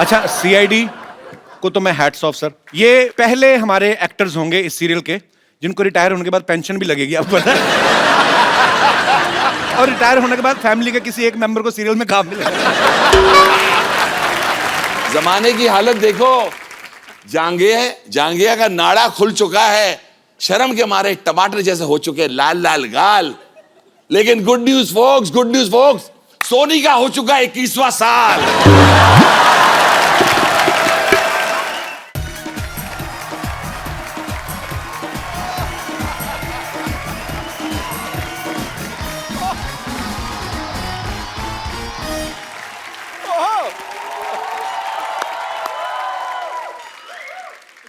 अच्छा, सीआईडी को तो मैं हैट्स ऑफ सर। ये पहले हमारे एक्टर्स होंगे इस सीरियल के जिनको रिटायर होने के बाद पेंशन भी लगेगी, आपको पता है? और रिटायर होने के बाद फैमिली के किसी एक मेंबर को सीरियल में काम मिलेगा। जमाने की हालत देखो, जांघिया का नाड़ा खुल चुका है, शर्म के मारे टमाटर जैसे हो चुके लाल लाल गाल। लेकिन गुड न्यूज फोक्स, सोनी का हो चुका 21वां साल।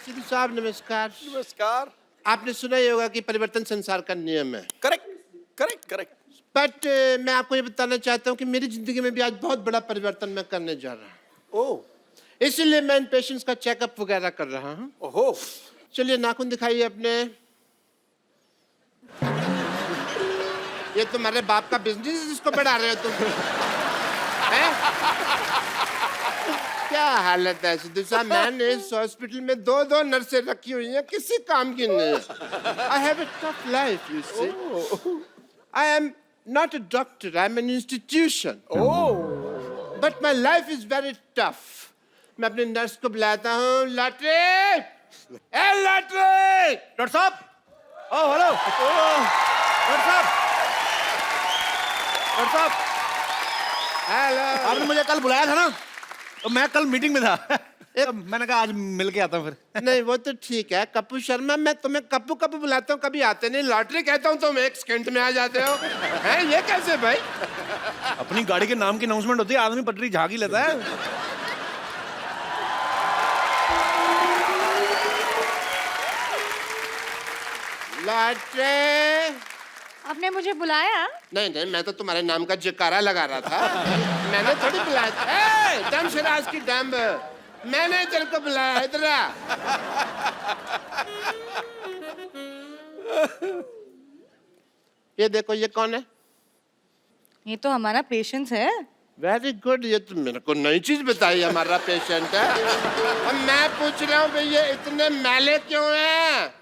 सिद्धू साहब नमस्कार। नमस्कार। आपने सुना ही होगा कि परिवर्तन संसार का नियम है। करेक्ट। बट मैं आपको ये बताना चाहता हूँ कि मेरी जिंदगी में भी आज बहुत बड़ा परिवर्तन मैं करने जा रहा हूँ। ओह, इसीलिए मैं इन पेशेंट्स का चेकअप वगैरह कर रहा हूँ। ओहो, चलिए नाखून दिखाइए अपने। ये तुम्हारे बाप का बिजनेस है जिसको बढ़ा रहे हो तुम? हैं? क्या हालत है सिद्धू साहब? मैंने इस हॉस्पिटल में दो नर्सें रखी हुई हैं, किसी काम की नहीं। I have a tough life, you see. I am not a doctor, I am an institution, but my life is very tough. मैं अपने नर्स को बुलाता हूँ। लॉटरी, ए लॉटरी! डॉक्टर साहब, ओ हेलो डॉक्टर साहब, हेलो। आपने मुझे कल बुलाया था ना, तो मैं कल मीटिंग में था। तो मैंने कहा आज मिल के आता हूँ फिर। नहीं वो तो ठीक है कप्पू शर्मा, मैं तुम्हें कप्पू कप्पू बुलाता हूँ, कभी आते नहीं। लॉटरी कहता हूँ तुम 1 सेकंड में आ जाते हो। हैं, ये कैसे भाई? अपनी गाड़ी के नाम की अनाउंसमेंट होती है, आदमी पटरी झाग ही लेता है। लॉटरी! आपने मुझे बुलाया? नहीं, मैं तो तुम्हारे नाम का जयकारा लगा रहा था। मैंने थोड़ी बुलाया था। ए, दम शराज की डम्ब, मैंने तेरे को बुलाया। इधर आ। ये देखो, ये कौन है? ये तो हमारा पेशेंट है। वेरी गुड, ये तो मेरे को नई चीज बताई। हमारा पेशेंट है। अब मैं पूछ रहा हूँ भाई ये इतने मैले क्यों हैं?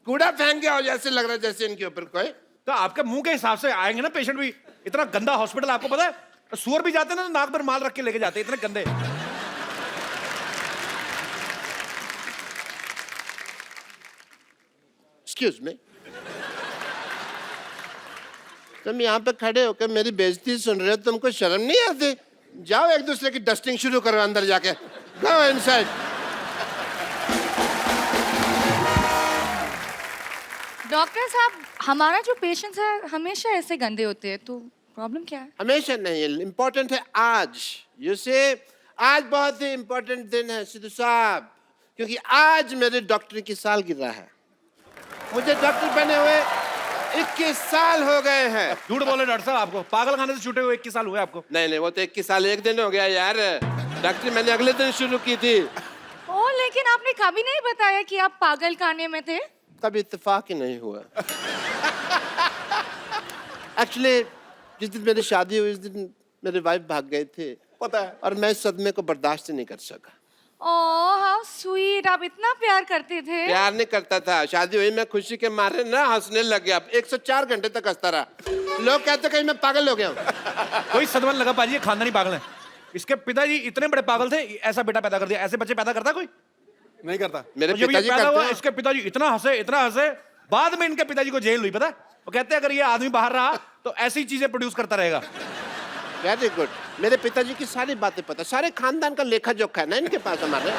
कूड़ा फेंक गया हो जैसे लग रहा है, जैसे इनके ऊपर कोई। तो आपके मुंह के हिसाब से आएंगे ना पेशेंट भी। इतना गंदा हॉस्पिटल आपको पता है? तो सुअर भी जाते हैं ना, तो नाक पर माल रख के लेके जाते हैं, इतने गंदे। एक्सक्यूज मी, तुम यहाँ पे खड़े होकर मेरी बेइज्जती सुन रहे हो, तुमको शर्म नहीं आती? जाओ एक दूसरे की डस्टिंग शुरू करो अंदर जाके। Go inside. डॉक्टर साहब, हमारा जो पेशेंट है हमेशा ऐसे गंदे होते हैं, तो प्रॉब्लम क्या है? हमेशा नहीं, इम्पोर्टेंट है आज। यू से आज बहुत ही इम्पोर्टेंट दिन है सिद्धू साहब, क्योंकि आज मेरे डॉक्टरी की सालगिरह है। मुझे डॉक्टर बने हुए 21 साल हो गए हैं। झूठ बोले डॉक्टर साहब, आपको पागल खाने से छूटे हुए 21 साल हुए आपको। नहीं, वो तो 21 साल 1 दिन हो गया यार। डॉक्टरी मैंने अगले दिन शुरू की थी। ओ, लेकिन आपने कभी नहीं बताया कि आप पागल खाने में थे। कभी इत्तेफाक ही नहीं हुआ। एक्चुअली जिस दिन मेरी शादी हुई उस दिन मेरे वाइफ भाग गए थे, पता है। और मैं इस सदमे को बर्दाश्त ही नहीं कर सका। ओह हाउ स्वीट, आप इतना प्यार करते थे। प्यार नहीं करता था, शादी हुई मैं खुशी के मारे ना हंसने लग गया। 104 घंटे तक हंसता रहा। लोग कहते कहीं मैं पागल हो गया हूँ। कोई सदमा लगा पाजी, ये खानदानी पागल है। इसके पिताजी इतने बड़े पागल थे, ऐसा बेटा पैदा कर दिया। ऐसे बच्चे पैदा करता कोई नहीं करता। मेरे जब ये पिताजी पैदा करते हुआ, हैं। इसके पिताजी इतना हंसे, बाद में इनके पिताजी को जेल हुई, पता है? वो कहते हैं अगर ये आदमी बाहर रहा तो ऐसी चीजें प्रोड्यूस करता रहेगा। वेरी गुड, मेरे पिताजी की सारी बातें पता, सारे खानदान का लेखा जोखा है ना इनके पास हमारे।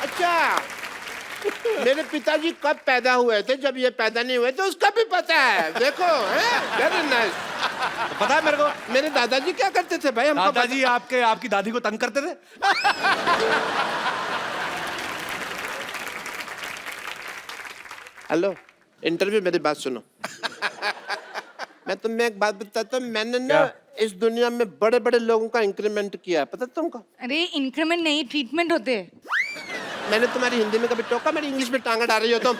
अच्छा, मेरे पिताजी कब पैदा हुए थे, जब ये पैदा नहीं हुए तो उसका भी पता है। देखो, वेरी नाइस। पता है मेरे को मेरे दादाजी क्या करते थे भाई? हमको दादाजी आपकी दादी को तंग करते थे। हेलो, इंटरव्यू, मेरी बात सुनो। मैं तुम्हें एक बात बताता हूँ, मैंने ना इस दुनिया में बड़े बड़े लोगों का इंक्रीमेंट किया है, पता तुमको? अरे इंक्रीमेंट नहीं, ट्रीटमेंट होते हैं। मैंने तुम्हारी हिंदी में कभी टोका? मेरी इंग्लिश में टांगा डाल रही हो तुम।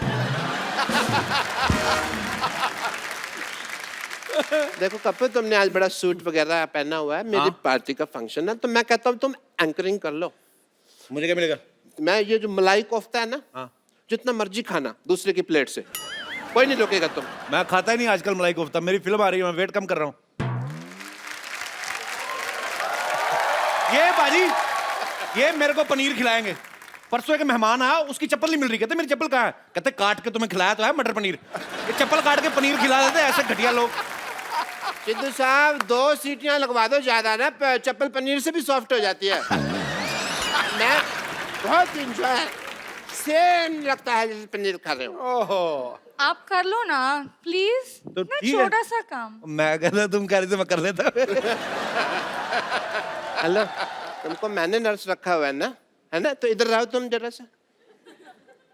देखो कपिल, तुमने आज बड़ा सूट वगैरह पहना हुआ है, मेरी पार्टी का फंक्शन है, तो मैं कहता हूँ तुम एंकरिंग कर लो। मुझे क्या मिलेगा? मैं ये जो मलाई कोफ्ता है ना, जितना मर्जी खाना दूसरे की प्लेट से, कोई नहीं रोकेगा तुम। मैं खाता ही नहीं आजकल मलाई कोफ्ता, मेरी फिल्म आ रही है, मैं वेट कम कर रहा हूँ। ये बाजी, ये मेरे को पनीर खिलाएंगे। परसों एक मेहमान आया, उसकी चप्पल नहीं मिल रही, कहते मेरी चप्पल कहाँ है? कहते काट के तुम्हें खिलाया तो है मटर पनीर। ये चप्पल काट के पनीर खिला देते ऐसे घटिया लोग। सिद्धू साहब 2 सीटियां लगवा दो ज्यादा ना, चप्पल पनीर से भी सॉफ्ट हो जाती है। मैं बहुत इंजॉय सेम लगता है जैसे पनीर खा रहे हो। ओहो, आप कर लो ना प्लीज, तो ना ठीक है। छोटा सा काम। मैं कहता तुम कह रही थी मैं कर लेता। हेलो, तुमको मैंने नर्स रखा हुआ है ना, तो इधर रहो तुम जरा सा।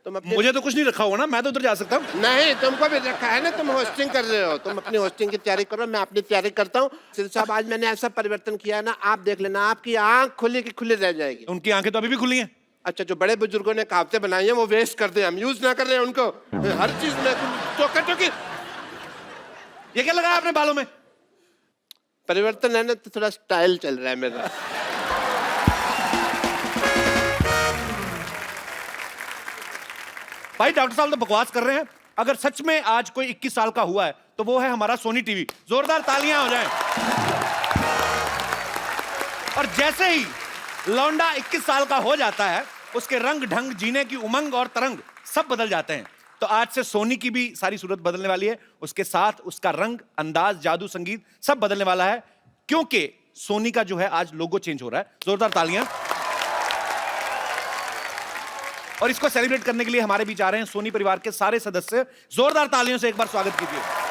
तुम अपने मुझे तो कुछ नहीं रखा हुआ ना, मैं तो उधर जा सकता हूँ। नहीं, तुमको भी रखा है ना, तुम होस्टिंग कर रहे हो, तुम अपनी होस्टिंग की तैयारी करो, मैं अपनी तैयारी करता हूँ। सिद्धू साहब आज मैंने ऐसा परिवर्तन किया है ना, आप देख लेना, आपकी आंख खुली की खुली रह जाएगी। उनकी आंखें तो अभी भी खुली हैं। अच्छा, जो बड़े बुजुर्गों ने कहावतें बनाई हैं वो वेस्ट कर दे, हम यूज ना कर रहे हैं उनको। हर चीज में तुम टोकी। ये क्या लगा अपने बालों में? परिवर्तन है ना, तो थोड़ा स्टाइल चल रहा है मेरा। भाई डॉक्टर साहब तो बकवास कर रहे हैं। अगर सच में आज कोई 21 साल का हुआ है तो वो है हमारा सोनी टीवी। जोरदार तालियां हो जाएं। और जैसे ही लौंडा 21 साल का हो जाता है, उसके रंग ढंग, जीने की उमंग और तरंग सब बदल जाते हैं। तो आज से सोनी की भी सारी सूरत बदलने वाली है, उसके साथ उसका रंग, अंदाज, जादू, संगीत सब बदलने वाला है, क्योंकि सोनी का जो है आज लोगो चेंज हो रहा है। जोरदार तालियां। और इसको सेलिब्रेट करने के लिए हमारे बीच आ रहे हैं सोनी परिवार के सारे सदस्य। जोरदार तालियों से एक बार स्वागत कीजिए।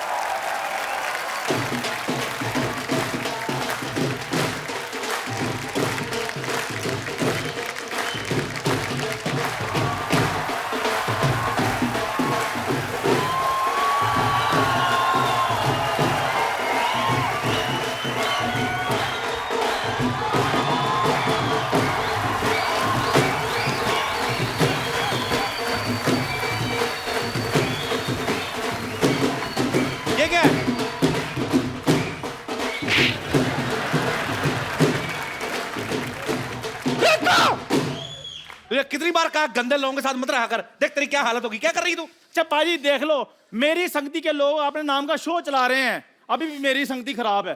ये क्या है? तुझे कितनी बार कहा गंदे लोगों के साथ मत रहा कर। देख तेरी क्या हालत होगी। क्या कर रही तू? चप्पा जी देख लो, मेरी संगति के लोग अपने नाम का शो चला रहे हैं, अभी भी मेरी संगति खराब है।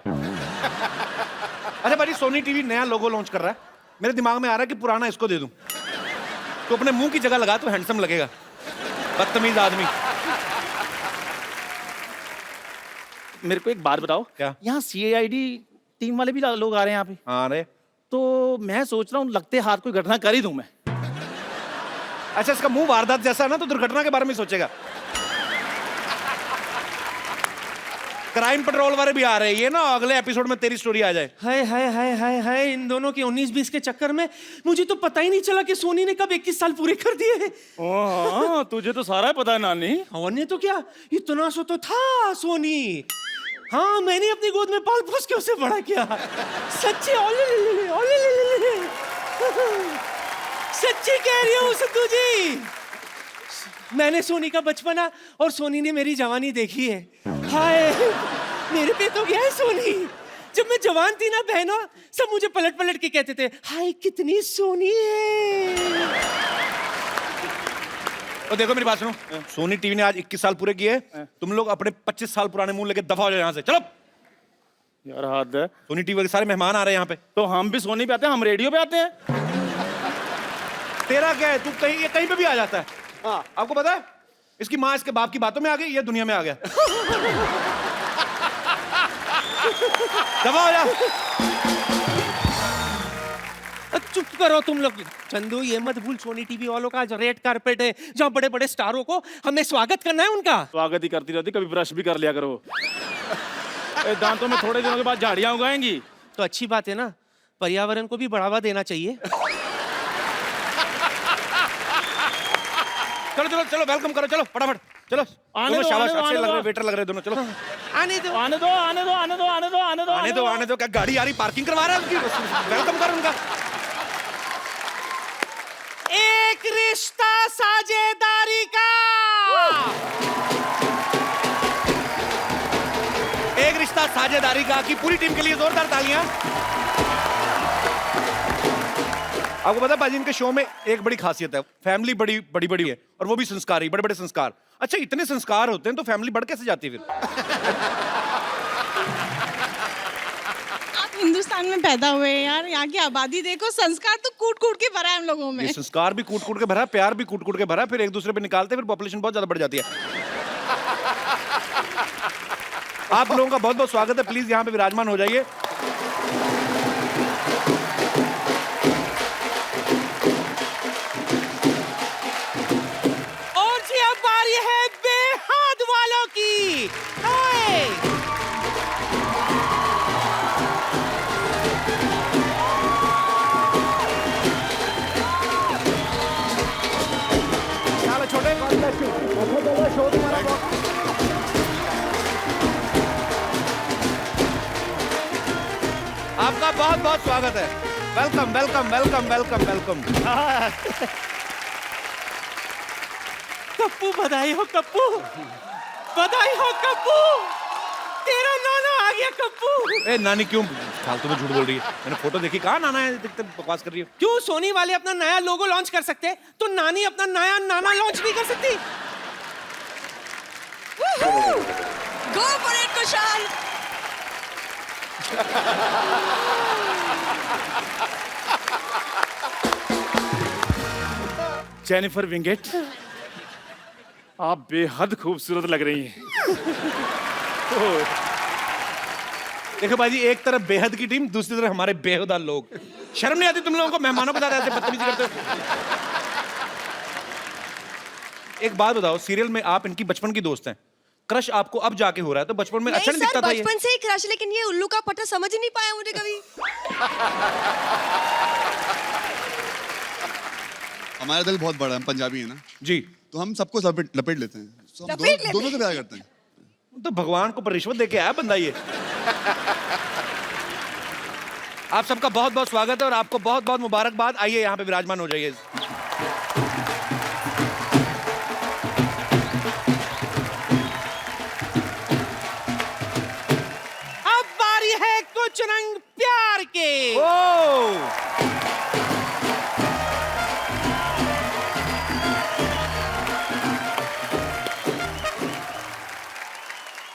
अच्छा भाई, सोनी टीवी नया लोगो लॉन्च कर रहा है। मेरे दिमाग में आ रहा है कि पुराना इसको दे दूं, तो अपने मुंह की जगह लगा तो हैंडसम लगेगा। बदतमीज आदमी। मेरे को एक बात बताओ, क्या? यहाँ CID टीम वाले भी लोग आ रहे हैं यहाँ पे, हाँ रे। तो मैं सोच रहा हूँ लगते हाथ कोई घटना कर ही दूं मैं। अच्छा, इसका मुंह वारदात जैसा है ना, तो दुर्घटना के बारे में सोचेगा। क्राइम पेट्रोल वाले भी आ रहे हैं, ये ना अगले एपिसोड में तेरी स्टोरी आ जाए। हाय हाय हाय हाय हाय, इन दोनों के 19-20 के चक्कर में मुझे तो पता ही नहीं चला कि सोनी ने कब 21 साल पूरे कर दिए। हाँ, तुझे तो सारा पता है नानी। और ने तो क्या, इतना सो तो था सोनी। हाँ, मैंने अपनी गोद में पाल पोस के उसे बड़ा किया। सच्ची ओले सच्ची कह रही हूँ सिद्धू जी। मैंने सोनी का बचपना और सोनी ने मेरी जवानी देखी है। हाय, मेरे पे तो गया है सोनी। जब मैं जवान थी ना बहनों, सब मुझे पलट पलट के कहते थे, हाय कितनी सोनी है। और देखो मेरी बात सुनो, सोनी टीवी ने आज 21 साल पूरे किए। तुम लोग अपने 25 साल पुराने मुंह लेके दफा हो जाओ यहाँ से। चलो। यार हद है। सोनी टीवी के सारे मेहमान आ रहे हैं यहाँ पे। तो हम भी सोनी पे आते हैं, हम रेडियो पे आते हैं। तेरा क्या है, तू कहीं पे भी आ जाता है। हाँ, आपको पता है इसकी माँ इसके बाप की बातों में आ गई, ये दुनिया में आ गया। दबा हो जा। चुप करो तुम लोग। चंदू, ये मत भूल, सोनी टीवी वालों का आज रेड कारपेट है, जहाँ बड़े बड़े स्टारों को हमें स्वागत करना है उनका। स्वागत ही करती रहती, कभी ब्रश भी कर लिया करो। दांतों में थोड़े दिनों के बाद झाड़ियां उगाएंगी। तो अच्छी बात है ना, पर्यावरण को भी बढ़ावा देना चाहिए। चलो चलो चलो, वेलकम करो, चलो फटाफट चलो। आने दो, शाबाश, आने दो, अच्छे आने लग रहे दो। वेटर लग रहे दोनों। चलो आने दो। आने दो, आने दो, आने दो, आने दो, आने दो, आने दो, आने दो। क्या गाड़ी आ रही, पार्किंग करवा रहा है उसकी? वेलकम कर उनका। एक रिश्ता साझेदारी का। एक वादा साझेदारी का की पूरी टीम के लिए जोरदार तालियां। आपको पता है बाजी, इनके शो में एक बड़ी खासियत है, फैमिली बड़ी बड़ी बड़ी है और वो भी संस्कारी, बड़े बड़े संस्कार। अच्छा, इतने संस्कार होते हैं तो फैमिली बढ़ कैसे जाती है फिर? आप हिंदुस्तान में पैदा हुए हैं यार, यहाँ की आबादी देखो, संस्कार तो कूट कूट के भरा है हम लोगों में। ये संस्कार भी कूट कूट के भरा है, प्यार भी कूट कूट के भरा है, फिर एक दूसरे पे निकालते हैं, फिर पॉपुलेशन बहुत ज्यादा बढ़ जाती है। आप लोगों का बहुत बहुत स्वागत है, प्लीज यहाँ पे विराजमान हो जाइए। और जी अब बारी है बेहद वालों की। हाय चलो छोटे, शो तुम्हारा बहुत। आपका बहुत बहुत स्वागत है। Welcome welcome welcome welcome welcome. Kappu, बधाई हो कप्पू, बधाई हो कप्पू, तेरा नाना आ गया कप्पू। ए नानी क्यों फालतू में झूठ बोल रही है? मैंने फोटो देखी, कहाँ नाना है? दिखते बकवास कर रही है। क्यों सोनी वाले अपना नया लोगो लॉन्च कर सकते तो नानी अपना नया नाना लॉन्च नहीं कर सकती? Go for it Kushal. Jennifer Wingate, आप बेहद खूबसूरत लग रही हैं। देखो भाई जी, एक तरफ बेहद की टीम, दूसरी तरफ हमारे बेहुदा लोग। शर्म नहीं आती तुम लोगों को? मेहमानों के साथ ऐसे बदतमीजी करते हो? एक बात बताओ, सीरियल में आप इनकी बचपन की दोस्त हैं, क्रश आपको अब जाके हो रहा है, तो बचपन में अच्छा नहीं दिखता था ये? बचपन से ही क्रश, लेकिन ये उल्लू का पट्टा समझ ही नहीं पाया मुझे कभी। हमारा दिल बहुत बड़ा है, हम पंजाबी है ना, जी, तो हम सबको लपेट लेते हैं। So, हम लपेट लेते दोनों से प्यार करते हैं। तो भगवान को पर रिश्वत दे के आया बंदा ये। आप सबका बहुत बहुत स्वागत है और आपको बहुत बहुत मुबारकबाद। आइए यहाँ पे विराजमान हो जाइए। अब बारी है कुछ रंग प्यार के। ओ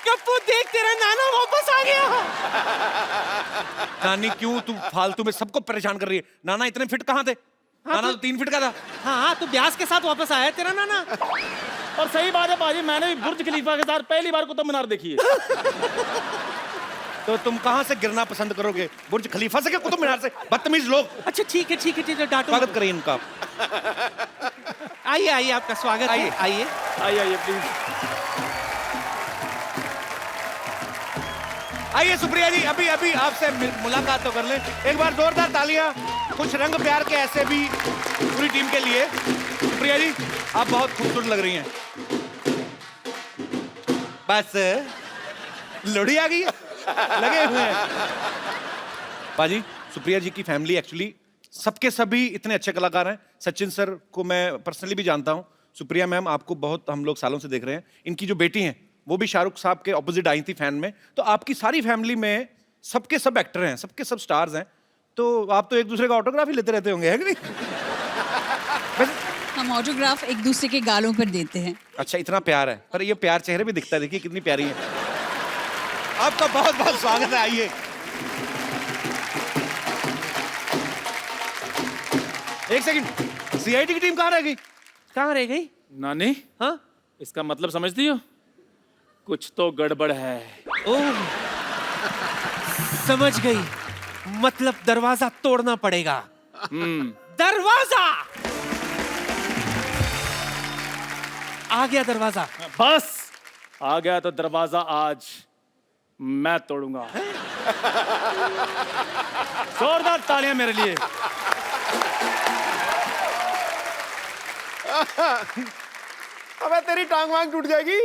कप्पू देख, तेरा नाना वापस आ गया। नानी क्यों तू फालतू में सबको परेशान कर रही है? नाना इतने फिट कहाँ थे? नाना तो 3 फीट का था। हाँ, तो ब्यास के साथ वापस आया तेरा नाना। और सही बात है बाजी, मैंने भी बुर्ज खलीफा के साथ पहली बार कुतुब मीनार देखी है। तो तुम कहाँ से गिरना पसंद करोगे, बुर्ज खलीफा से क्या कुतुब मीनार से? बदतमीज लोग। अच्छा ठीक है ठीक है ठीक है, डांटो स्वागत मत। करिए इनका। आइए आइए, आपका स्वागत है। आइए। आइए आइए आइए प्लीज। आइए सुप्रिया जी, अभी अभी आपसे मुलाकात तो कर लें। एक बार जोरदार तालियां कुछ रंग प्यार के ऐसे भी पूरी टीम के लिए। सुप्रिया जी, आप बहुत खूबसूरत लग रही हैं। बस लोड़ी आ गई है, लगे हुए हैं। बाजी, सुप्रिया जी की फैमिली एक्चुअली सबके सभी इतने अच्छे कलाकार हैं। सचिन सर को मैं पर्सनली भी जानता हूँ। सुप्रिया मैम, आपको बहुत हम लोग सालों से देख रहे हैं। इनकी जो बेटी हैं वो भी शाहरुख साहब के ऑपोजिट आई थी फैन में। तो आपकी सारी फैमिली में सबके सब एक्टर हैं, सबके सब स्टार्स हैं, तो आप तो एक दूसरे का ऑटोग्राफ ही लेते रहते होंगे, है कि नहीं? हम ऑटोग्राफ एक दूसरे के गालों पर देते हैं। अच्छा, इतना प्यार है, पर ये प्यार चेहरे पे दिखता है। देखिए कितनी प्यारी है। आपका बहुत बहुत स्वागत है। आइए। एक सेकंड, सीआईडी की टीम कहाँ रह गई? कहाँ रह गई? नानी, हाँ, इसका मतलब समझती हो? कुछ तो गड़बड़ है। ओह समझ गई, मतलब दरवाजा तोड़ना पड़ेगा। दरवाजा आ गया, दरवाजा। बस आ गया तो दरवाजा आज मैं तोड़ूंगा। जोरदार तालियां मेरे लिए। अबे तेरी टांग वांग टूट जाएगी।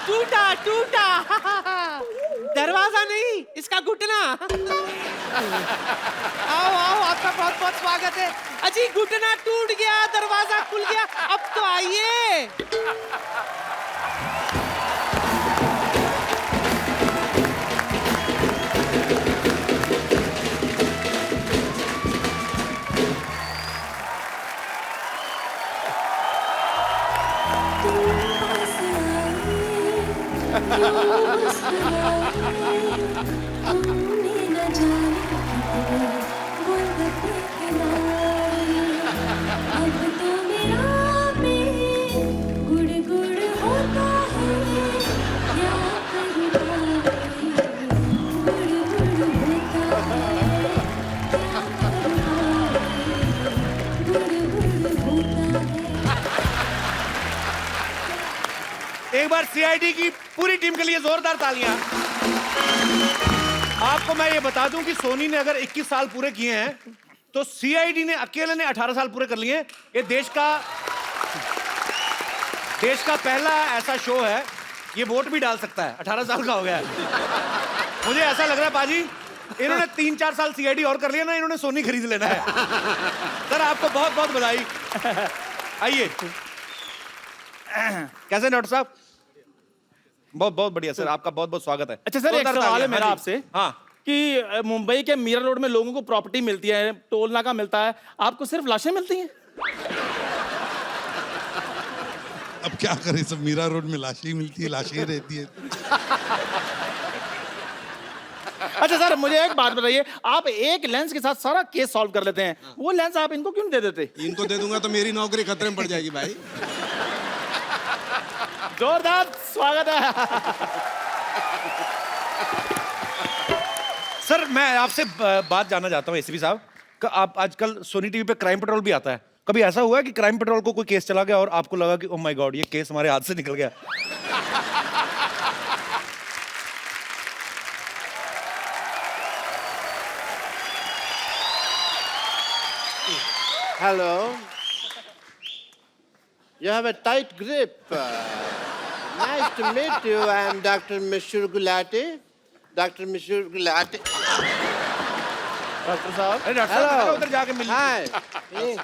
टूटा टूटा। दरवाजा दरवाजा नहीं, इसका घुटना। आओ आओ, आपका बहुत बहुत स्वागत है। अजी घुटना टूट गया, दरवाजा खुल गया, अब तो आइए। एक बार सीआईडी की पूरी टीम के लिए जोरदार तालियां। आपको मैं ये बता दूं कि सोनी ने अगर 21 साल पूरे किए हैं तो सीआईडी ने अकेले ने 18 साल पूरे कर लिए हैं। ये देश का पहला ऐसा शो है, ये वोट भी डाल सकता है, 18 साल का हो गया है। मुझे ऐसा लग रहा है पाजी, इन्होंने 3-4 साल सीआईडी और कर लिया ना, इन्होंने सोनी खरीद लेना है। सर आपको बहुत बहुत बधाई। आइए, कैसे डॉक्टर साहब? बहुत बहुत बढ़िया सर, आपका बहुत बहुत स्वागत है। अच्छा सर, एक सवाल है मेरा आपसे हाँ, कि मुंबई के मीरा रोड में लोगों को प्रॉपर्टी मिलती है, टोल नाका मिलता है, आपको सिर्फ लाशें मिलती हैं? अब क्या करें, सब मीरा रोड में लाशें ही मिलती है, लाशें ही रहती है। अच्छा सर, मुझे एक बात बताइए, आप एक लेंस के साथ सारा केस सॉल्व कर लेते हैं, वो लेंस आप इनको क्यों नहीं दे देते? इनको दे दूंगा तो मेरी नौकरी खतरे में पड़ जाएगी भाई। जोरदार स्वागत है। सर मैं आपसे बात जानना चाहता हूँ एसीपी साहब, आप आजकल सोनी टीवी पे क्राइम पेट्रोल भी आता है, कभी ऐसा हुआ है कि क्राइम पेट्रोल को कोई केस चला गया और आपको लगा कि ओह माय गॉड ये केस हमारे हाथ से निकल गया? Hello. You have a tight grip. Nice to meet you. I am Dr. Mishur Gulati. Dr. Mishur Gulati. Doctor साहब, अरे डॉक्टर साहब उधर जाके मिल। Hi. Hey.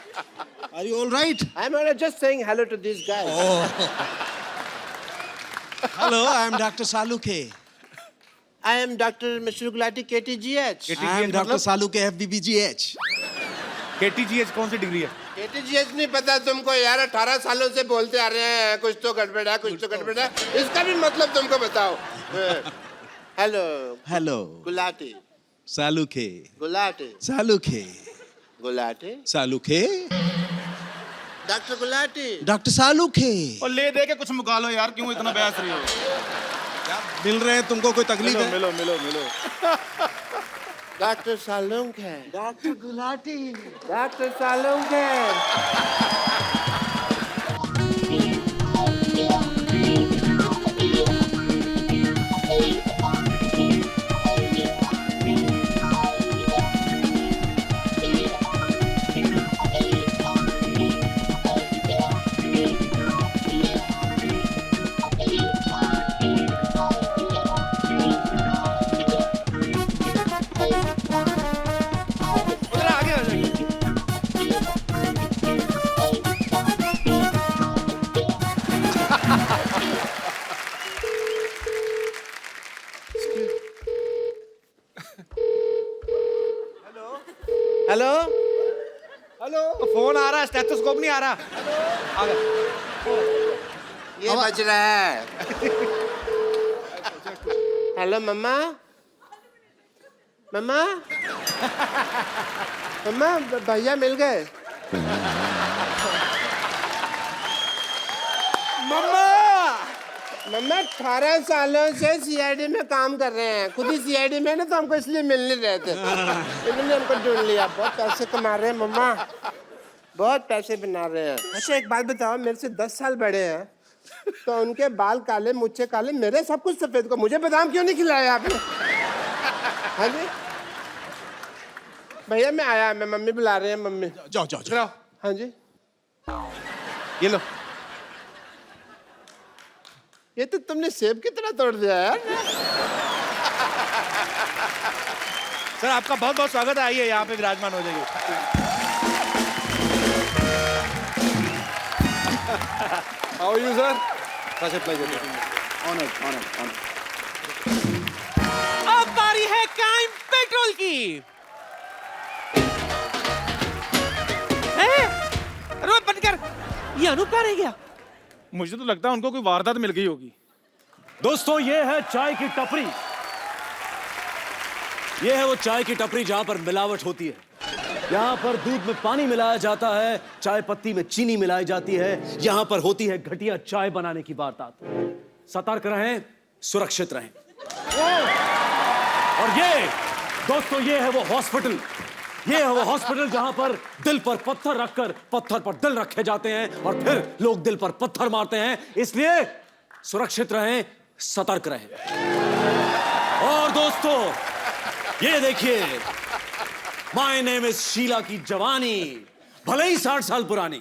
Are you all right? I'm just saying hello to these guys. Hello, I am Dr. Salukhe. I am Dr. Mishur Gulati, KTGH. I am Dr. Salukhe, FBBGH. KTGH कौन सी degree है? KTGH नहीं पता तुमको यार, 18 सालों से बोलते आ रहे हैं कुछ तो गड़बड़ है, कुछ तो गड़बड़ है, इसका भी मतलब तुमको बताओ। Hello Hello, Gulati, Salukhe. Gulati, Salukhe. Gulati, Salukhe. Doctor Gulati. Dr. Salukhe. और ले दे के कुछ मुका लो यार, क्यों इतना बहस रही हो? मिल रहे हैं तुमको, कोई तकलीफ है? मिलो मिलो मिलो। डॉक्टर सालुंग है। डॉक्टर गुलाटी। डॉक्टर सालुंग है। उधर आगे आ जाइए। हेलो। हेलो, फोन आ रहा है, स्टेथोस्कोप नहीं आ रहा। आ गया। ये बज रहा है। हेलो मम्मा। मम्मा। मम्मा भैया मिल गए। मम्मा। मम्मा 18 सालों से सीआईडी में काम कर रहे हैं, खुद ही सीआईडी में ना, तो हमको इसलिए मिल नहीं रहे थे, इन्होंने हमको ढूंढ लिया। बहुत पैसे कमा रहे हैं मम्मा, बहुत पैसे बना रहे हैं। अच्छा एक बात बताओ, मेरे से 10 साल बड़े हैं तो उनके बाल काले, मुझे काले, मेरे सब कुछ सफेद, को मुझे बादाम क्यों नहीं खिलाया आपने? हाँ जी भैया मैं आया, मैं मम्मी बुला रहे हैं, मम्मी। जाओ जाओ जाओ। हाँ जी ये लो। ये तो तुमने सेब की तरह तोड़ दिया यार। सर आपका बहुत बहुत स्वागत है, आइए यहाँ पे विराजमान हो जाइए। How you sir? Such a pleasure. Honored. अब बारी है क्राइम पेट्रोल की। रोड बंद कर। ये अनूप कहाँ रह गया? मुझे तो लगता है उनको कोई वारदात मिल गई होगी। दोस्तों ये है चाय की टपरी। ये है वो चाय की टपरी जहां पर मिलावट होती है। यहाँ पर दूध में पानी मिलाया जाता है, चाय पत्ती में चीनी मिलाई जाती है। यहाँ पर होती है घटिया चाय बनाने की वारदात। सतर्क रहें, सुरक्षित रहें। और ये दोस्तों ये है वो हॉस्पिटल। ये है वो हॉस्पिटल जहां पर दिल पर पत्थर रखकर पत्थर पर दिल रखे जाते हैं और फिर लोग दिल पर पत्थर मारते हैं। इसलिए सुरक्षित रहें, सतर्क रहें। और दोस्तों ये देखिए, माय नेम इज शीला की जवानी, भले ही 60 साल पुरानी,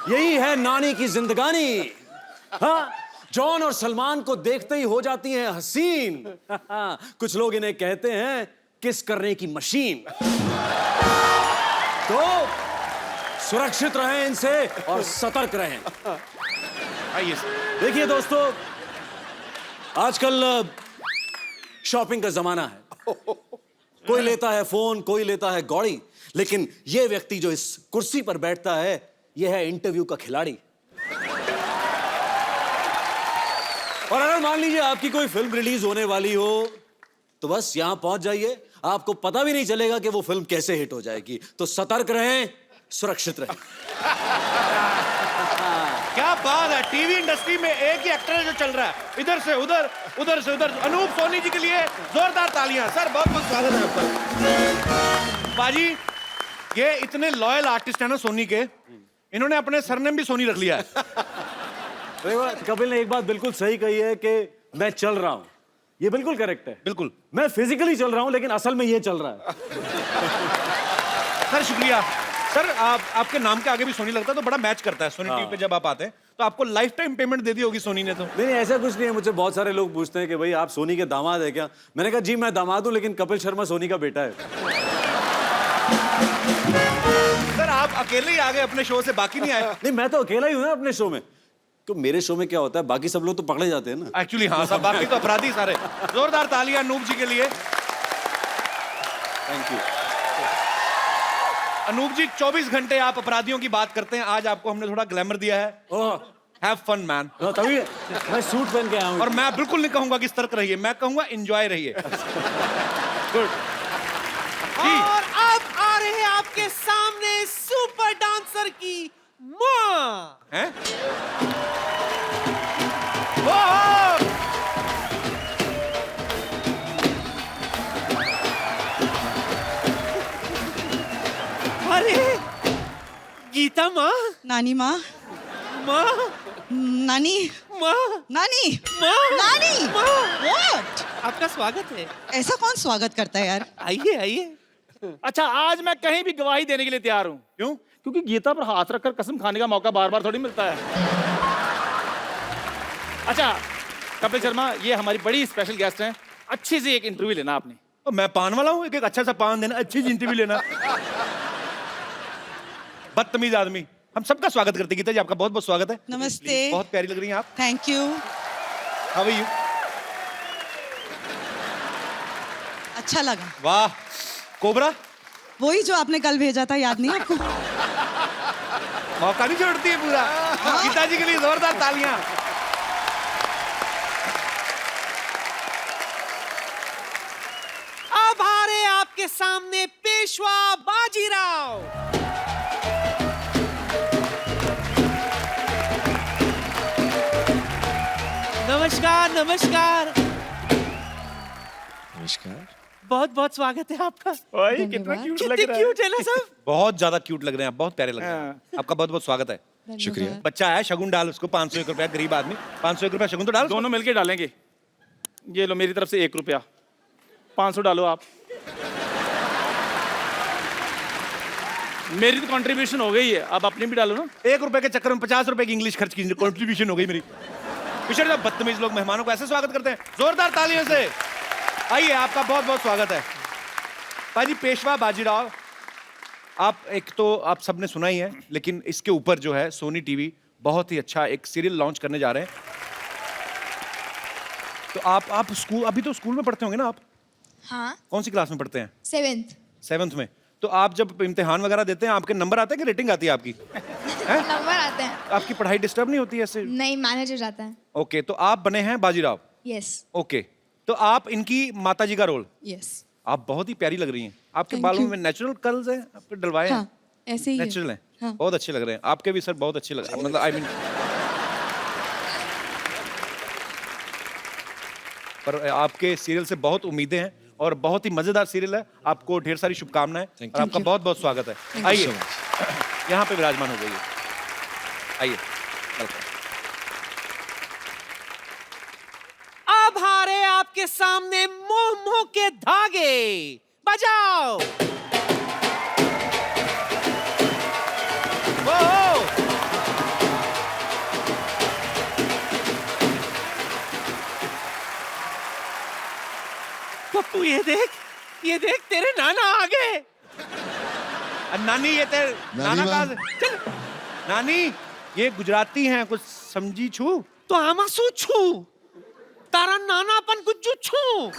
यही है नानी की जिंदगानी। हाँ, जॉन और सलमान को देखते ही हो जाती हैं हसीन। कुछ लोग इन्हें कहते हैं किस करने की मशीन। तो सुरक्षित रहें इनसे और सतर्क रहें। आइए। देखिए दोस्तों, आजकल शॉपिंग का जमाना है। कोई लेता है फोन, कोई लेता है गौड़ी, लेकिन यह व्यक्ति जो इस कुर्सी पर बैठता है, यह है इंटरव्यू का खिलाड़ी। और अगर मान लीजिए आपकी कोई फिल्म रिलीज होने वाली हो, तो बस यहां पहुंच जाइए, आपको पता भी नहीं चलेगा कि वो फिल्म कैसे हिट हो जाएगी। तो सतर्क रहें, सुरक्षित रहें। क्या बात है, टीवी इंडस्ट्री में एक ही एक्टर है जो चल रहा है, इधर से उधर, उधर से उधर। अनूप सोनी जी के लिए जोरदार तालियां। सर बहुत बहुत स्वागत है आपका। बाजी, ये इतने लॉयल आर्टिस्ट है ना सोनी के, इन्होंने अपने सरनेम भी सोनी रख लिया है। कपिल ने एक बात बिल्कुल सही कही है कि मैं चल रहा हूं। ये बिल्कुल करेक्ट है। बिल्कुल, मैं फिजिकली चल रहा हूं, लेकिन असल में ये चल रहा है। सर शुक्रिया। सर आपके नाम के आगे भी सोनी लगता है तो बड़ा मैच करता है। सोनी टीवी पे जब आप आते हैं तो आपको लाइफ टाइम पेमेंट दे दी होगी सोनी ने तो। नहीं, ऐसा कुछ नहीं है। मुझसे बहुत सारे लोग पूछते हैं कि भाई आप सोनी के दामाद है क्या? मैंने कहा जी मैं दामाद हूं, लेकिन कपिल शर्मा सोनी का बेटा है। सर आप अकेले ही आ गए अपने शो से, बाकी नहीं आए? नहीं, मैं तो अकेला ही हूं ना अपने शो में। तो मेरे शो में क्या होता है, बाकी सब लोग तो पकड़े जाते हैं ना। एक्चुअली हाँ साहब, बाकी तो अपराधी सारे। जोरदार तालियां अनूप जी के लिए। Thank you. अनूप जी 24 घंटे आप अपराधियों की बात करते हैं, आज आपको हमने थोड़ा ग्लैमर दिया है। Have fun man. तभी मैं सूट पहन के आया हूं। और मैं बिल्कुल नहीं कहूंगा कि सतर्क रहिए, मैं कहूंगा एंजॉय रहिए। गुड। और अब आ रहे हैं आपके सामने सुपर डांसर की माँ। हैं? ओह! अरे गीता माँ, नानी माँ, माँ, नानी, माँ, नानी, माँ, नानी, माँ। What? आपका स्वागत है। ऐसा कौन स्वागत करता है यार? आइए आइए। अच्छा, आज मैं कहीं भी गवाही देने के लिए तैयार हूं। क्यों? क्योंकि गीता पर हाथ रखकर कसम खाने का मौका बार बार थोड़ी मिलता है। अच्छा कपिल शर्मा, ये हमारी बड़ी स्पेशल गेस्ट हैं, अच्छी सी एक इंटरव्यू लेना आपने। तो मैं पान वाला हूँ, एक अच्छा सा पान देना, अच्छी सी इंटरव्यू लेना। बदतमीज आदमी। हम सबका स्वागत करते हैं। गीता जी आपका बहुत बहुत स्वागत है। नमस्ते। बहुत प्यारी लग रही हैं आप। Thank you. How are you? अच्छा लगा। वाह। कोबरा वही जो आपने कल भेजा था, याद नहीं आपको? मौका नहीं छोड़ती है पूरा। गीता जी के लिए जोरदार तालियां। अब आ रहे हैं आपके सामने पेशवा बाजीराव। नमस्कार नमस्कार नमस्कार। बहुत बहुत स्वागत है आपका। ओए कितना क्यूट लग कितने रहा है। क्यूट है ना सब। बहुत ज्यादा क्यूट लग रहे हैं आप, बहुत प्यारे लग रहे हैं। आपका बहुत बहुत स्वागत है। शुक्रिया। बच्चा है, शगुन डाल उसको। 501 रुपया, गरीब आदमी 501 रुपया शगुन तो डाल। दोनों मिलके डालेंगे। ये लो मेरी तरफ से 1 रुपया, 500 डालो आप। मेरी तो कंट्रीब्यूशन हो गई है, अब अपनी भी डालो ना। 1 रुपए के चक्कर में 50 रुपए की इंग्लिश खर्च की कंट्रीब्यूशन हो गई मेरी। किशोर साहब, बदतमीज लोग मेहमानों को ऐसे स्वागत करते हैं। जोरदार तालियों से। आइए, आपका बहुत बहुत स्वागत है पाजी। पेशवा बाजीराव, आप एक तो आप सबने सुना ही है, लेकिन इसके ऊपर जो है सोनी टीवी बहुत ही अच्छा एक सीरियल लॉन्च करने जा रहे हैं। तो आप स्कूल, अभी तो स्कूल में पढ़ते होंगे ना आप? हाँ, कौन सी क्लास में पढ़ते हैं? 7th। 7th में। तो आप जब इम्तिहान वगैरह देते हैं, आपके नंबर आते हैं कि रेटिंग आती है आपकी? नंबर आते हैं। आपकी पढ़ाई डिस्टर्ब नहीं होती है ऐसे? नहीं, मैनेज हो जाता है। ओके, तो आप बने हैं बाजीराव। यस ओके, तो आप इनकी माताजी का रोल। यस। आप बहुत ही प्यारी लग रही हैं। आपके Thank बालों you. में नेचुरल कर्ल्स हैं, आपके डलवाए हैं? हाँ, ऐसे ही है। नेचुरल हैं। हाँ। बहुत अच्छे लग रहे हैं। आपके भी सर बहुत अच्छे लग रहे हैं, मतलब आई मीन। पर आपके सीरियल से बहुत उम्मीदें हैं और बहुत ही मजेदार सीरियल है। आपको ढेर सारी शुभकामनाएं और आपका बहुत बहुत स्वागत है। आइए, यहाँ पे विराजमान हो जाइए। आइए, अब हारे आपके सामने मोमो के धागे, बजाओ। पप्पू ये देख तेरे नाना आ गए। नानी, ये तेरे नाना माँ। कहाँ से? चल। नानी, ये गुजराती हैं, कुछ समझी छू? तो आमा सू छू तारा नाना अपन गुज्जू छू।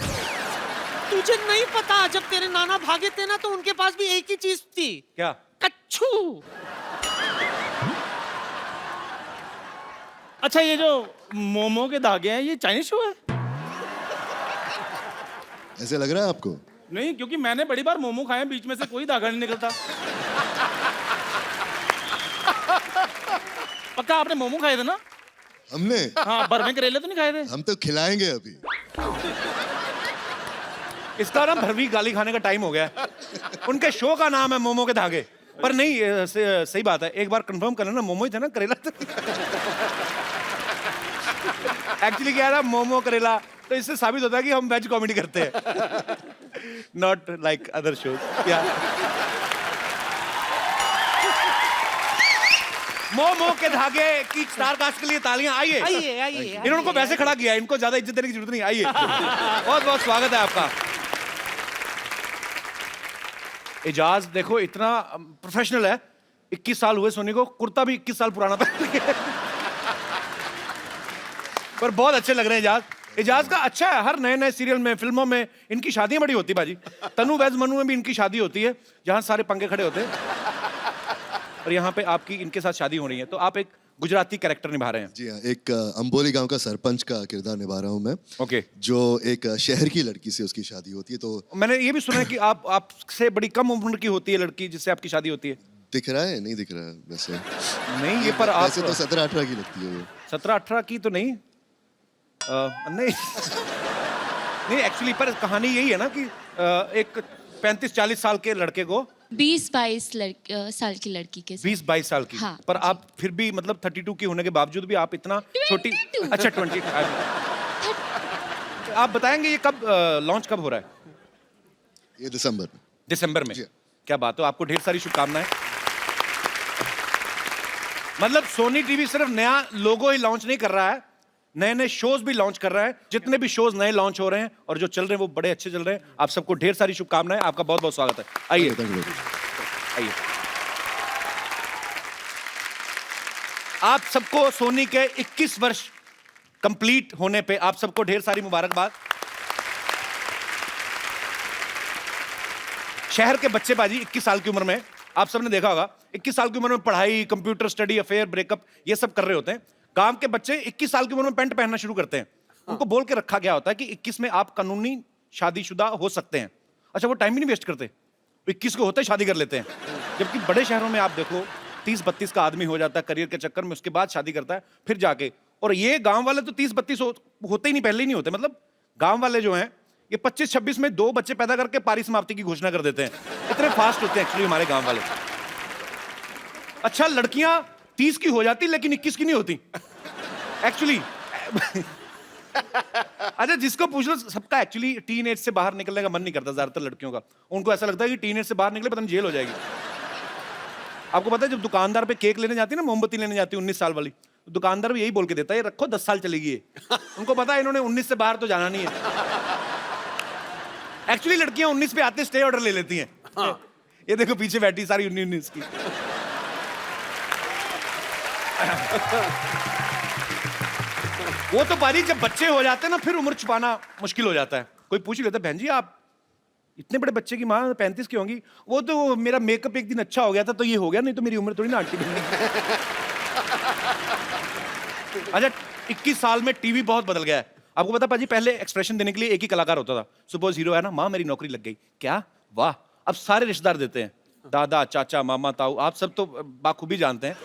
तुझे नहीं पता, जब तेरे नाना भागे थे ना तो उनके पास भी एक ही चीज थी। क्या? कच्छू। अच्छा, ये जो मोमो के धागे हैं, ये चाइनीज शो है? ऐसे लग रहा है आपको? नहीं, क्योंकि मैंने बड़ी बार मोमो खाए हैं, बीच में से कोई धागा नहीं निकलता। पक्का आपने मोमो खाए थे ना? हमने? हाँ, भरवे करेले तो नहीं खाए थे? हम तो खिलाएंगे अभी। इसका ना भरवी गाली खाने का टाइम हो गया है। उनके शो का नाम है मोमो के धागे। पर नहीं, सही बात है, एक बार कंफर्म कर लेना, मोमो ही था ना, करेला था। एक्चुअली क्या है ना, मोमो करेला, तो इससे साबित होता है कि हम वेज कॉमेडी करते हैं, not like other shows. Momo के धागे की स्टार कास्ट के लिए तालियां। आइए, इन्होंने उनको वैसे खड़ा किया, इनको ज्यादा इज्जत देने की जरूरत नहीं। आइए, बहुत बहुत स्वागत है आपका। एजाज देखो, इतना प्रोफेशनल है। 21 साल हुए सोनी को, कुर्ता भी 21 साल पुराना पहन लिया। पर बहुत अच्छे लग रहे हैं एजाज। एजाज का अच्छा है, हर नए नए सीरियल में, फिल्मों में इनकी शादियां बड़ी होती है बाजी। तनु वैज मनु में भी इनकी शादी होती है, जहां सारे पंखे खड़े होते हैं। और यहाँ पे आपकी इनके साथ शादी हो रही है। तो आप एक गुजराती कैरेक्टर निभा रहे हैं। जी हाँ, एक अंबोली गांव का सरपंच का किरदार निभा रहा हूँ मैं। ओके। जो एक शहर की लड़की से उसकी शादी होती है। तो मैंने ये भी सुना है कि आपसे बड़ी कम उम्र की होती है लड़की जिससे आपकी शादी होती है। दिख रहा है? नहीं दिख रहा है वैसे। नहीं, ये पर आप वैसे तो 17-18 की लगती है वो। 17-18 की तो नहीं। नहीं नहीं, एक्चुअली पर कहानी यही है ना कि एक 35-40 साल के लड़के को 20-22 साल की लड़की के साथ। 20-22 साल की। हाँ, पर आप फिर भी मतलब 32 की होने के बावजूद भी आप इतना छोटी। 22। अच्छा, 20। आप बताएंगे ये कब लॉन्च कब हो रहा है? ये दिसंबर में। दिसंबर में। जी। क्या बात है, आपको ढेर सारी शुभकामनाएं। मतलब सोनी टीवी सिर्फ नया लोगो ही लॉन्च नहीं कर रहा है, नए नए शोज भी लॉन्च कर रहा है। जितने भी शोज नए लॉन्च हो रहे हैं और जो चल रहे हैं वो बड़े अच्छे चल रहे हैं। आप सबको ढेर सारी शुभकामनाएं, आपका बहुत बहुत स्वागत है। आइए, आइए। आप सबको सोनी के 21 वर्ष कंप्लीट होने पे आप सबको ढेर सारी मुबारकबाद। शहर के बच्चे बाजी 21 साल की उम्र में, आप सबने देखा होगा, 21 साल की उम्र में पढ़ाई, कंप्यूटर स्टडी, अफेयर, ब्रेकअप, ये सब कर रहे होते हैं। गांव के बच्चे 21 साल की उम्र में पैंट पहनना शुरू करते हैं। उनको बोल के रखा गया होता है कि 21 में आप कानूनी शादीशुदा हो सकते हैं। अच्छा, वो टाइम भी नहीं वेस्ट करते, 21 को होते ही शादी कर लेते हैं। जबकि बड़े शहरों में आप देखो 30-32 का आदमी हो जाता है करियर के चक्कर में, उसके बाद शादी करता है फिर जाके। और ये गांव वाले तो 30-32 होते ही नहीं, पहले ही नहीं होते। मतलब गांव वाले जो हैं ये 25-26 में 2 बच्चे पैदा करके पारी समाप्ति की घोषणा कर देते हैं। इतने फास्ट होते हैं एक्चुअली हमारे गांव वाले। अच्छा, लड़कियां 30 की हो जाती लेकिन 21 की नहीं होती एक्चुअली। अच्छा, जिसको पूछ लो सबका एक्चुअली टीन एज से बाहर निकलने का मन नहीं करता ज्यादातर लड़कियों का। उनको ऐसा लगता है कि टीन एज से बाहर निकले पता नहीं जेल हो जाएगी। आपको पता है जब दुकानदार पे केक लेने जाती है ना, मोमबत्ती लेने जाती है 19 साल वाली, तो दुकानदार भी यही बोल के देता है, ये रखो 10 साल चलेगी ये। उनको पता है इन्होंने 19 से बाहर तो जाना नहीं है। एक्चुअली लड़कियां 19 पे आते स्टे ऑर्डर ले लेती हैं। हाँ। ये देखो पीछे बैठी सारी 19 की। वो तो पारी जब बच्चे हो जाते हैं ना फिर उम्र छुपाना मुश्किल हो जाता है। कोई पूछ ही लेता है, बहन जी आप इतने बड़े बच्चे की माँ 35 की होंगी। वो तो मेरा मेकअप एक दिन अच्छा हो गया था तो ये हो गया, नहीं तो मेरी उम्र थोड़ी ना आंटी बनने की। अच्छा 21 साल में टीवी बहुत बदल गया है। आपको पता पाजी, पहले एक्सप्रेशन देने के लिए एक ही कलाकार होता था। सपोज हीरो है ना, माँ मेरी नौकरी लग गई, क्या वाह। अब सारे रिश्तेदार देते हैं, दादा चाचा मामा ताऊ, आप सब तो बाखूबी जानते हैं।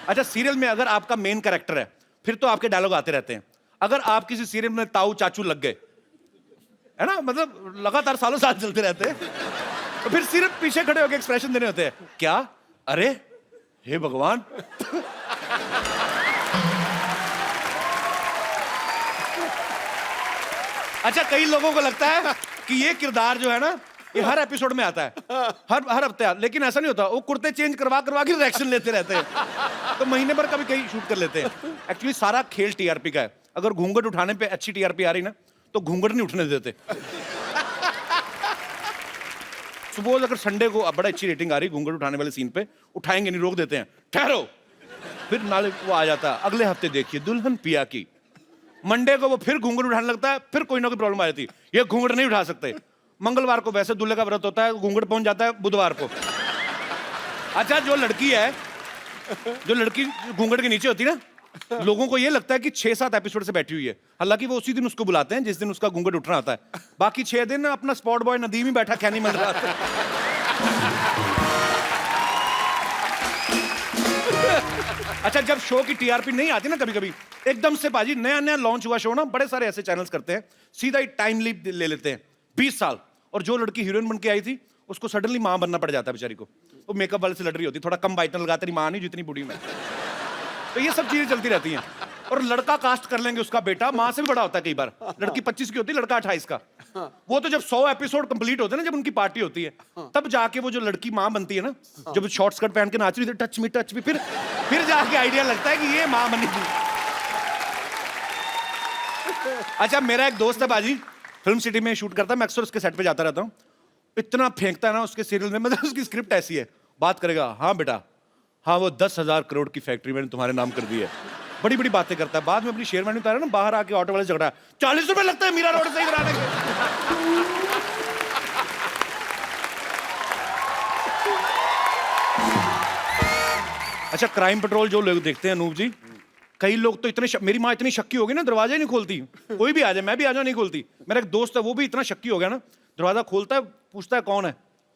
अच्छा सीरियल में अगर आपका मेन कैरेक्टर है फिर तो आपके डायलॉग आते रहते हैं। अगर आप किसी सीरियल में ताऊ चाचू लग गए है ना, मतलब लगातार सालों साल चलते रहते हैं, तो फिर सिर्फ पीछे खड़े होकर एक्सप्रेशन देने होते हैं, क्या अरे हे भगवान। अच्छा कई लोगों को लगता है कि ये किरदार जो है ना ये हर एपिसोड में आता है, हर हफ्ते आता, लेकिन ऐसा नहीं होता। वो कुर्ते चेंज करवा करवा के रिएक्शन लेते रहते हैं, तो महीने भर कभी कहीं शूट कर लेते हैं। एक्चुअली सारा खेल टीआरपी का है। अगर घूंघट उठाने पे अच्छी टीआरपी आ रही ना तो घूंघट नहीं उठने देते। सपोज अगर संडे को बड़ा अच्छी रेटिंग आ रही घूंघट उठाने वाले सीन पे, उठाएंगे नहीं, रोक देते हैं, ठहरो, फिर नाले वो आ जाता है अगले हफ्ते देखिए दुल्हन पिया की। मंडे को वो फिर घूंघट उठाने लगता है, फिर कोई ना कोई प्रॉब्लम आ जाती है, ये घूंघट नहीं उठा सकते। मंगलवार को वैसे दूल्हे का व्रत होता है, घूंघट पहुंच जाता है बुधवार को। अच्छा जो लड़की घूंघट के नीचे होती है ना, लोगों को ये लगता है कि 6-7 एपिसोड से बैठी हुई है, हालांकि वो उसी दिन उसको बुलाते हैं जिस दिन उसका घूंघट उठना आता है। बाकी 6 दिन अपना स्पॉट बॉय नदीम ही बैठा खैनी मिल रहा था। अच्छा जब शो की टीआरपी नहीं आती ना, कभी कभी एकदम से बाजी नया नया लॉन्च हुआ शो ना, बड़े सारे ऐसे चैनल्स करते हैं, सीधा ही टाइम लीप ले लेते हैं 20 साल। और जो लड़की हीरोइन बन के आई थी उसको सडनली मां बनना पड़ जाता है बेचारी को। वो मेकअप वाले से लड़ रही होती, थोड़ा कम बाइटन लगाते, मां नहीं जितनी बूढ़ी में। तो ये सब चीजें चलती रहती हैं। और लड़का कास्ट कर लेंगे उसका बेटा, मां से भी बड़ा होता है कई बार। लड़की 25 की होती है, लड़का 28 का। वो तो जब 100 एपिसोड कंप्लीट होते हैं ना, जब उनकी पार्टी होती है, तब जाके वो जो लड़की मां बनती है ना, जब शॉर्ट स्कर्ट पहन के नाच रही थी, टच मी फिर जाके आइडिया लगता है कि ये मां बनी थी। अच्छा मेरा एक दोस्त है बाजी, फिल्म सिटी में शूट करता है, मैं अक्सर उसके सेट पे जाता रहता हूँ। इतना फेंकता है ना उसके सीरियल में, मतलब उसकी स्क्रिप्ट ऐसी है, बात करेगा, हाँ बेटा हाँ वो 10,000 करोड़ की फैक्ट्री मैंने तुम्हारे नाम कर दी है, बड़ी बड़ी बातें करता है। बाद में अपनी शेयरमैन उतारा ना, बाहर आके ऑटो वाले झगड़ा, 40 रुपए लगता है मीरा रोड से कराने के। अच्छा क्राइम पेट्रोल जो लोग देखते हैं अनूप जी, कई लोग तो इतने मेरी माँ इतनी शक्की हो गई ना, दरवाजा ही नहीं खोलती। कोई भी आ जाए, मैं भी आ जाऊं, नहीं खोलती। मेरा एक दोस्त है वो भी इतना शक्की हो गया ना, दरवाजा खोलता है, पूछता है कौन है,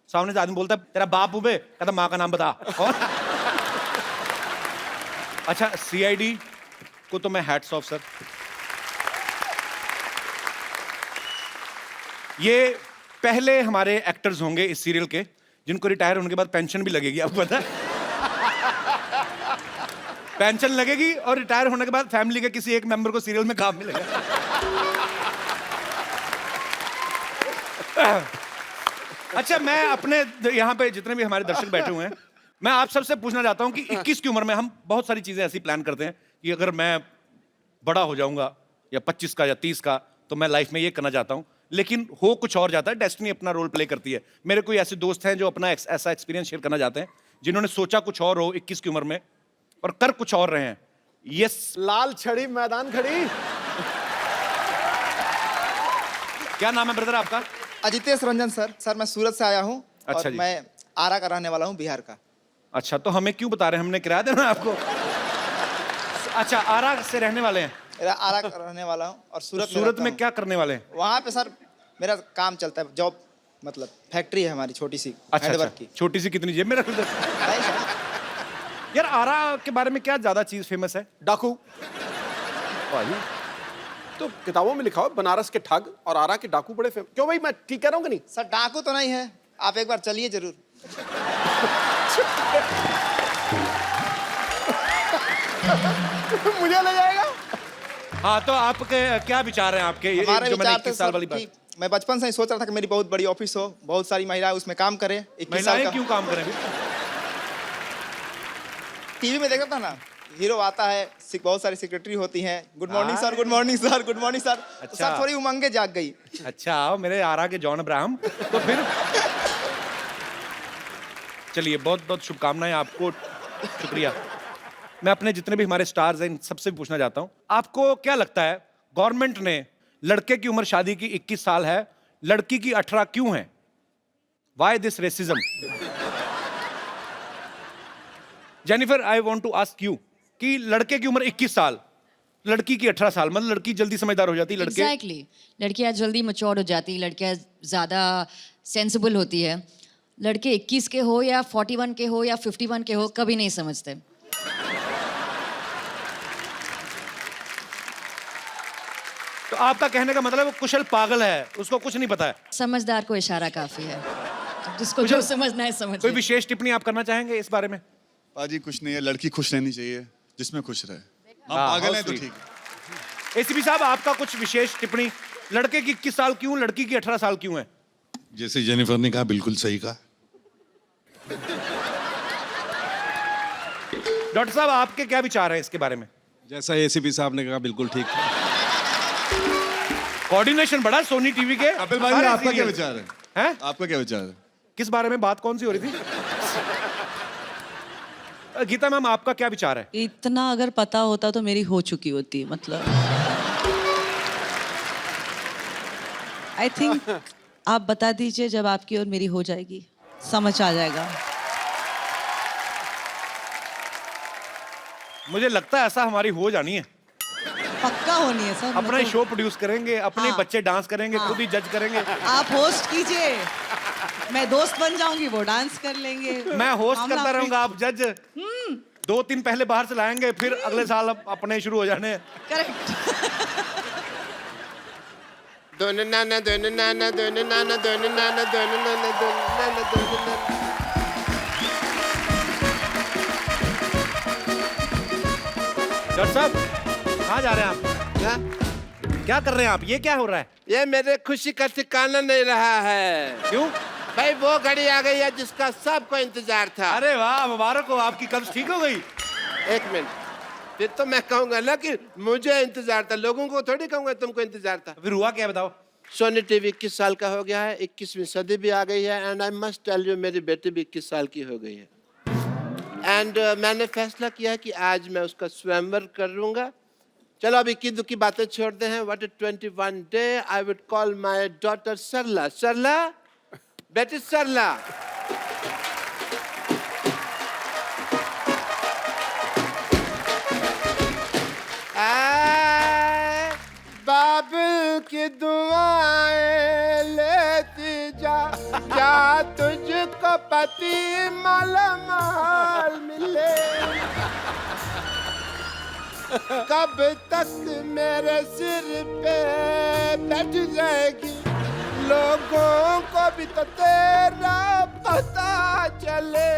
सामने से आदमी बोलता है तेरा बाप उबे, कहता माँ का नाम बता। अच्छा सीआईडी को तो मैं हैट्स ऑफ सर, ये पहले हमारे एक्टर्स होंगे इस सीरियल के जिनको रिटायर होने के बाद पेंशन भी लगेगी। आपको पता है पेंशन लगेगी और रिटायर होने के बाद फैमिली के किसी एक मेंबर को सीरियल में काम मिलेगा। अच्छा मैं अपने यहाँ पे जितने भी हमारे दर्शक बैठे हुए हैं, मैं आप सबसे पूछना चाहता हूँ कि 21 की उम्र में हम बहुत सारी चीजें ऐसी प्लान करते हैं कि अगर मैं बड़ा हो जाऊंगा या 25 का या 30 का तो मैं लाइफ में ये करना चाहता हूँ, लेकिन हो कुछ और जाता है। डेस्टिनी अपना रोल प्ले करती है। मेरे कोई ऐसे दोस्त हैं जो अपना ऐसा एक्सपीरियंस शेयर करना चाहते हैं, जिन्होंने सोचा कुछ और हो 21 की उम्र में और कर कुछ और रहे हैं। यस लाल छड़ी मैदान खड़ी। क्या नाम है ब्रदर आपका? अजितेश रंजन सर। सर मैं सूरत से आया हूँ। अच्छा और जी। मैं आरा का रहने वाला हूँ, बिहार का। अच्छा तो हमें क्यों बता रहे हैं, हमने किराया देना है आपको? अच्छा आरा से रहने वाले हैं? आरा का रहने वाला हूँ और सूरत में क्या करने वाले हैं? वहाँ पे सर मेरा काम चलता है, जॉब, मतलब फैक्ट्री है हमारी छोटी सी। अच्छा की। छोटी सी कितनी जेब में रख दो? यार आरा के बारे में क्या ज्यादा चीज फेमस है? डाकू। तो किताबों में लिखा हो बनारस के ठग और आरा के डाकू बड़े फेमस। क्यों भाई, मैं ठीक कह रहा हूँ कि नहीं? सर डाकू तो नहीं है, आप एक बार चलिए जरूर। मुझे ले जाएगा। हाँ तो आपके क्या विचार हैं आपके? हमारे जो मैंने विचार 21 साल वाली बात, मैं बचपन से ही सोच रहा था कि मेरी बहुत बड़ी ऑफिस हो, बहुत सारी महिलाएं उसमें काम करें। 21 साल महिलाएं का क्यों काम करें? टीवी में देखा था ना, हीरो आता है, बहुत सारी सेक्रेटरी होती हैं, good morning sir, good morning sir, good morning sir. तो अच्छा। सर थोड़ी उमंगे जाग गई। अच्छा आओ मेरे आरा के जॉन अब्राहम। तो फिर चलिए, बहुत बहुत शुभकामनाएं आपको, शुक्रिया। मैं अपने जितने भी हमारे स्टार्स हैं इन सबसे भी पूछना चाहता हूं, आपको क्या लगता है गवर्नमेंट ने लड़के की उम्र शादी की 21 साल है, लड़की की 18 क्यों है? Why this racism? Jennifer, I want to ask you कि लड़के की उम्र 21 साल, लड़की की 18 साल, मतलब लड़की जल्दी समझदार हो जाती है, लड़के एग्जैक्टली लड़कियां जल्दी मैच्योर हो जाती है, लड़कियां ज़्यादा सेंसिबल होती है। लड़के 21 के हो या 41 के हो या 51 के हो, कभी नहीं समझते। तो आपका कहने का मतलब वो कुशल पागल है, उसको कुछ नहीं पता है। समझदार को इशारा काफी है, जिसको जो समझना है समझ कोई ले। विशेष टिप्पणी आप करना चाहेंगे इस बारे में? पाजी कुछ नहीं है, लड़की खुश रहनी चाहिए, जिसमें खुश रहे। हम हाँ, पागल how हैं तो sweet। ठीक है। एसीपी साहब, आपका कुछ विशेष टिप्पणी, लड़के की 21 साल क्यों, लड़की की 18 साल क्यों है? जैसे जेनिफर ने कहा, बिल्कुल सही कहा। डॉक्टर साहब, आपके क्या विचार हैं इसके बारे में? जैसा एसीपी साहब ने कहा, बिल्कुल ठीक। कोऑर्डिनेशन बड़ा सोनी टीवी के। कपिल भाई, सारे आपका क्या serial। विचार है? हैं? आपका क्या विचार है? किस बारे में बात कौन सी हो रही थी? गीता मैम, आपका क्या विचार है? इतना अगर पता होता तो मेरी हो चुकी होती, मतलब आई थिंक आप बता दीजिए, जब आपकी और मेरी हो जाएगी समझ आ जाएगा। मुझे लगता है ऐसा हमारी हो जानी है, पक्का होनी है सर। अपना ही शो प्रोड्यूस करेंगे, अपने हाँ। बच्चे डांस करेंगे, खुद ही जज करेंगे। आप होस्ट कीजिए, मैं दोस्त बन जाऊंगी, वो डांस कर लेंगे। मैं होस्ट मामला करता फिक्स। रहूंगा, आप जज। 2-3 पहले बाहर से लाएंगे, फिर अगले साल अपने शुरू हो जाने। करेक्ट। दोनों नाना, दोनों नाना, दोनों नाना, दोनों नाना, दोनों नाना, दोनों नाना, दोनों नाना। डॉक्टर साहब, कहाँ जा रहे हैं आप? क्या? क्या कर रहे हैं आप? ये क्या हो रहा है? ये मेरे खुशी का ठिकाना नहीं रहा है। क्यों? भाई वो घड़ी आ गई है जिसका सबको इंतजार था। अरे वाह, मुबारक हो, आपकी कब्ज ठीक हो गई। एक मिनट, फिर तो मैं कहूंगा ना कि मुझे इंतजार था, लोगों को थोड़ी कहूंगा तुमको इंतजार था। फिर हुआ क्या, बताओ? सोनी टीवी 21 साल का हो गया है, 21वीं सदी भी आ गई है, and I must tell you, मेरी बेटी भी 21 साल की हो गई है। एंड मैंने फैसला किया है कि आज मैं उसका स्वयंवर करूंगा। चलो अब इक्की दुक्की बातें छोड़ते हैं। What a 21 day, I would call my daughter Sarla. Sarla, बेटी सरला, बाबुल की दुआएं लेती जा, जा तुझको पति मालामाल मिले। कब तक मेरे सिर पे बैठ जाएगी, लोगों को भी तो तेरा पता चले।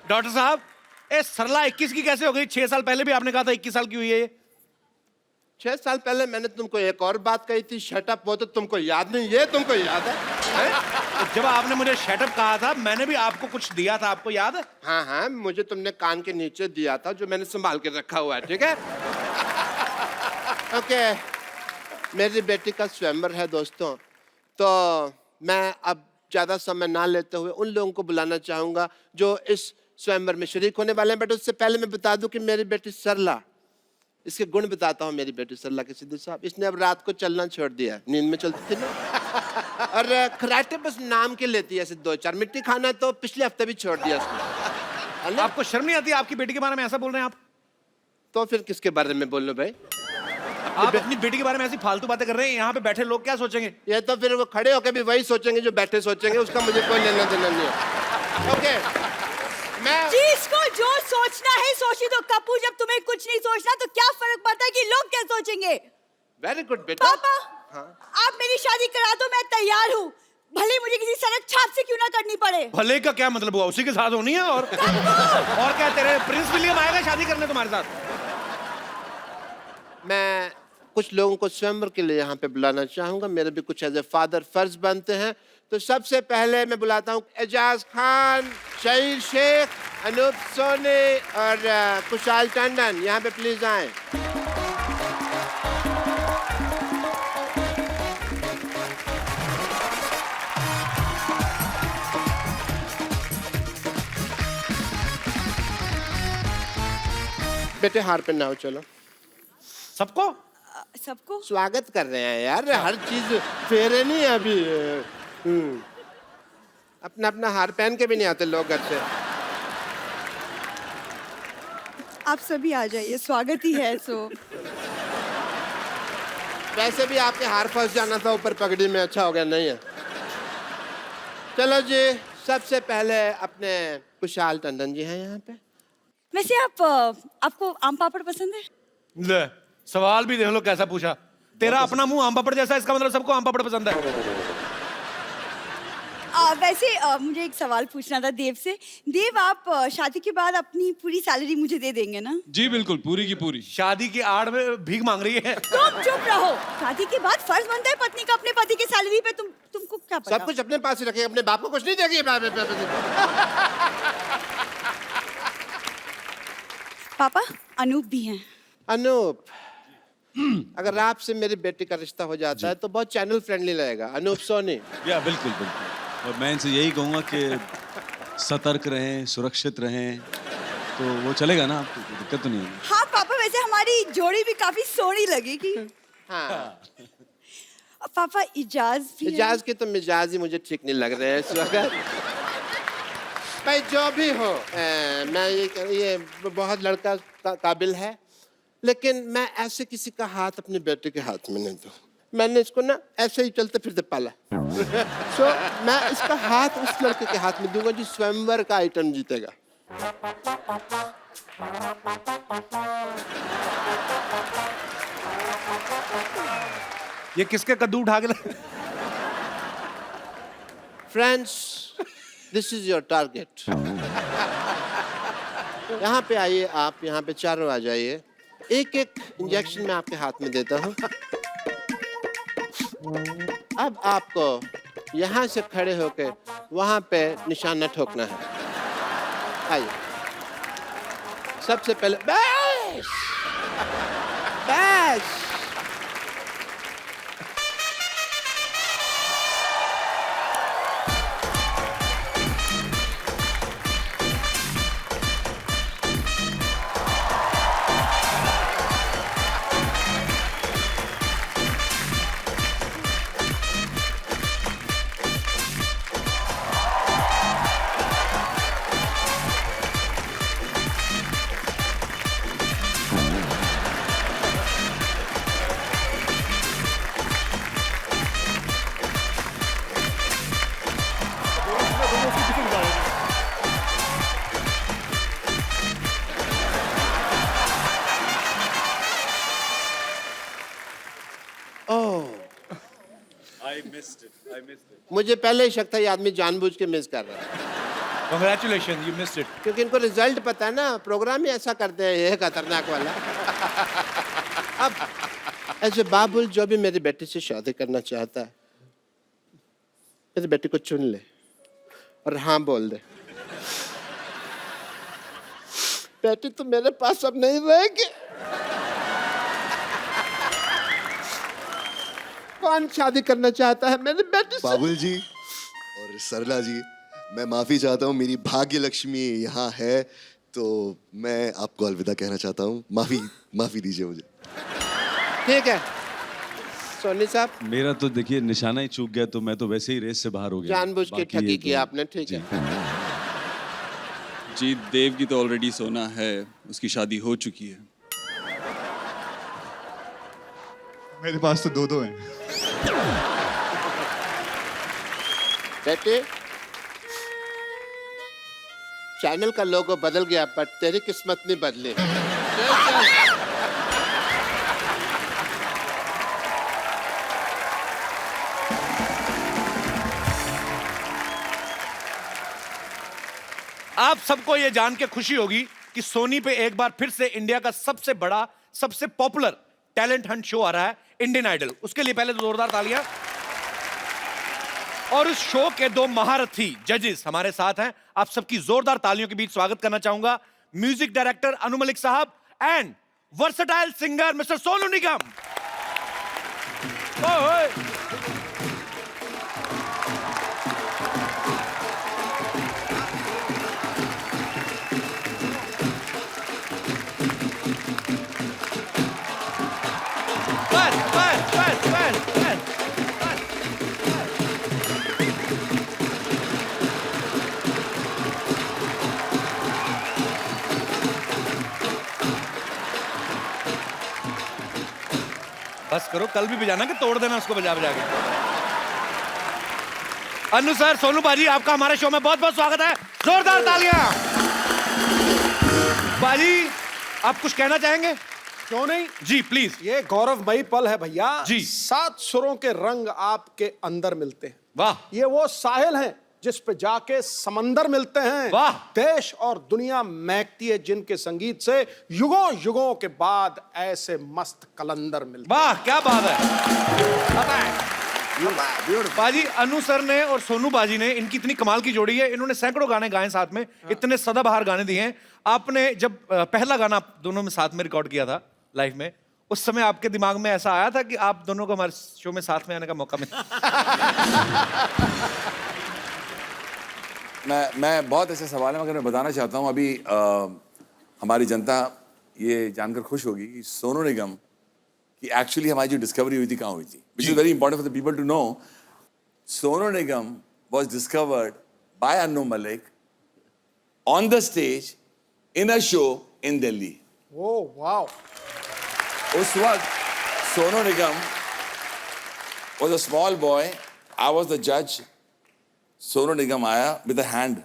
डॉक्टर साहब, ए सरला 21 की कैसे हो गई? 6 साल पहले भी आपने कहा था 21 साल की हुई है ये। 6 साल पहले मैंने तुमको एक और बात कही थी, शटअप, वो तो तुमको याद नहीं, ये तुमको याद है? जब आपने मुझे शटअप कहा था, मैंने भी आपको कुछ दिया था, आपको याद है? हाँ हाँ, मुझे तुमने कान के नीचे दिया था, जो मैंने संभाल के रखा हुआ है, ठीक है? ओके, मेरी बेटी का स्वयंवर है दोस्तों, तो मैं अब ज्यादा समय ना लेते हुए उन लोगों को बुलाना चाहूंगा जो इस स्वयंवर में शरीक होने वाले हैं। बट उससे पहले मैं बता दूं कि मेरी बेटी सरला, इसके गुण बताता हूँ मेरी बेटी सरला के। सिद्धू साहब, इसने अब रात को चलना छोड़ दिया, नींद में चलती थी ना, और खराटे बस नाम के लेती है, ऐसे 2-4 मिट्टी खाना तो पिछले हफ्ते भी छोड़ दिया उसने। आपको शर्म नहीं आती? आपकी बेटी के बारे में ऐसा बोल रहे हैं आप? तो फिर किसके बारे में बोल लो भाई? आप अपनी बेटी के बारे में ऐसी फालतू बातें कर रहे हैं, यहाँ पे बैठे लोग क्या सोचेंगे? ये तो फिर वो खड़े होकर भी वही सोचेंगे जो बैठे सोचेंगे, उसका मुझे कोई लेना देना नहीं है। ओके, मैं जिसको जो सोचना है सोची दो कपूर, जब तुम्हें कुछ नहीं सोचना तो क्या फर्क पड़ता है कि लोग क्या सोचेंगे? वेरी गुड बेटा। पापा, आप मेरी शादी करा दो, मैं तैयार हूँ, भले मुझे किसी सड़क छाप से क्यों ना करनी पड़े। भले का क्या मतलब हुआ? उसी के साथ होनी है। और क्या, तेरे प्रिंस विलियम आएगा शादी करने तुम्हारे साथ? मैं कुछ लोगों को स्वयंवर के लिए यहाँ पे बुलाना चाहूंगा, मेरे भी कुछ एज ए फादर फर्ज बनते हैं। तो सबसे पहले मैं बुलाता हूँ एजाज खान शहीर शेख, अनूप सोनी और कुशाल टंडन यहाँ पे प्लीज आए। बेटे हार पहनाओ चलो। सबको सबको स्वागत कर रहे हैं यार, हर चीज फेरे नहीं है अभी। अपना अपना हार पहन के भी नहीं आते लोग घर से। आप सभी आ जाइए, स्वागत ही है। सो वैसे भी आपके हार फंस जाना था ऊपर पगड़ी में, अच्छा हो गया नहीं है। चलो जी, सबसे पहले अपने कुशाल टंडन जी हैं यहाँ पे। वैसे आपको आम पापड़ पसंद है? ले, सवाल भी देख लो कैसा पूछा। तेरा अपना मुंह आम पापड़ जैसा, इसका मतलब सबको आम पापड़ पसंद है। वैसे मुझे एक सवाल पूछना था देव से। देव, आप शादी के बाद अपनी पूरी सैलरी मुझे दे देंगे ना? जी बिल्कुल, पूरी की पूरी। शादी की आड़ में भीख मांग रही है। तुम चुप रहो। शादी के बाद फर्ज बनता है पत्नी का अपने पति की सैलरी पे। तुमको क्या पता? सब कुछ अपने पास ही रखेगी, अपने बाप को कुछ नहीं देगी। पापा, अनूप भी हैं। अनूप, अगर आपसे मेरी बेटी का रिश्ता हो जाता है तो बहुत चैनल फ्रेंडली लगेगा। अनूप सोनी। या बिल्कुल बिल्कुल। और मैं इनसे यही कहूँगा कि सतर्क रहें, सुरक्षित रहें, तो वो चलेगा ना, आपको दिक्कत तो नहीं है। हाँ पापा, वैसे हमारी जोड़ी भी काफी सोहनी लगेगी। हाँ। पापा, इजाज भी है। इजाज के तो मिजाज ही मुझे ठीक नहीं लग रहे हैं इस वक्त। भाई जो भी हो, मैं ये बहुत लड़का काबिल है, लेकिन मैं ऐसे किसी का हाथ अपने बेटे के हाथ में नहीं दूँ। मैंने इसको ना ऐसे ही चलते फिरते पाला। सो मैं इसका हाथ उस लड़के के हाथ में दूंगा जो स्वयंवर का आइटम जीतेगा। ये किसके कद्दू उठा के friends, this is your target. यहाँ पे आइए, आप यहाँ पे चारों आ जाइए। एक एक इंजेक्शन मैं आपके हाथ में देता हूँ। अब आपको यहाँ से खड़े होकर वहाँ पे निशाना ठोकना है। आइए, सबसे पहले बैश बैश। मुझे पहले ही शक था ये आदमी जानबूझ के मिस कर रहा है। Congratulations, you missed it. क्योंकि इनको रिजल्ट पता है ना, प्रोग्राम ही ऐसा करते हैं ये खतरनाक वाला। अब ऐसे बाबुल जो भी मेरी बेटी से शादी करना चाहता है, मेरी बेटी को चुन ले और हाँ बोल दे। बेटी तो मेरे पास अब नहीं रहेगी। कौन शादी करना चाहता है मेरी बेटी से? बाबुल जी और सरला जी, मैं माफी चाहता हूँ, मेरी भाग्य लक्ष्मी यहाँ है, तो मैं आपको अलविदा कहना चाहता हूँ। माफी दीजिए मुझे। ठीक है सोनी साहब। मेरा तो देखिए निशाना ही चूक गया, तो मैं तो वैसे ही रेस से बाहर हो गया। जानबूझ के बाकी ठगी ये की आपने, ठीक है। जी, देव की तो ऑलरेडी सोना है, उसकी शादी हो चुकी है। मेरे पास तो दो हैं। बेटे, चैनल का लोगो बदल गया पर तेरी किस्मत नहीं बदली। आप सबको ये जान के खुशी होगी कि सोनी पे एक बार फिर से इंडिया का सबसे बड़ा, सबसे पॉपुलर टैलेंट हंट शो आ रहा है, इंडियन आइडल। उसके लिए पहले तो जोरदार तालियां। और उस शो के 2 महारथी जजेस हमारे साथ हैं। आप सबकी जोरदार तालियों के बीच स्वागत करना चाहूंगा म्यूजिक डायरेक्टर अनु मलिक साहब and versatile singer mister Sonu Nigam. बस करो, कल भी बजाना कि तोड़ देना उसको बजा बजा के। अनु सर, सोनू बाजी, आपका हमारे शो में बहुत बहुत स्वागत है। जोरदार तालियां। बाजी, आप कुछ कहना चाहेंगे? क्यों नहीं जी प्लीज। ये गौरवमयी पल है भैया जी। 7 सुरों के रंग आपके अंदर मिलते हैं। वाह। ये वो साहिल हैं जिस पे जाके समंदर मिलते हैं। वाह। देश और दुनिया महकती है जिनके संगीत से युगों युगों के बाद ऐसे मस्त कलंदर मिलते हैं। वाह, क्या बात है। बाजी, अनु सर ने और सोनू बाजी ने, इनकी इतनी कमाल की जोड़ी है, इन्होंने सैकड़ों गाने गाए साथ में, इतने सदाबहार गाने दिए हैं। आपने जब पहला गाना आप दोनों में साथ में रिकॉर्ड किया था लाइव में, उस समय आपके दिमाग में ऐसा आया था कि आप दोनों को हमारे शो में साथ में आने का मौका मिला? मैं बहुत ऐसे सवाल है मगर मैं बताना चाहता हूँ अभी हमारी जनता ये जानकर खुश होगी कि सोनू निगम कि एक्चुअली हमारी जो डिस्कवरी हुई थी कहाँ हुई थी, which is very important for the people to know. Sonu Nigam was discovered by Anu Malik on the stage in a show in Delhi. Oh wow. उस वक्त Sonu Nigam was a small boy, I was the judge. Sonu Nigam आया with a hand,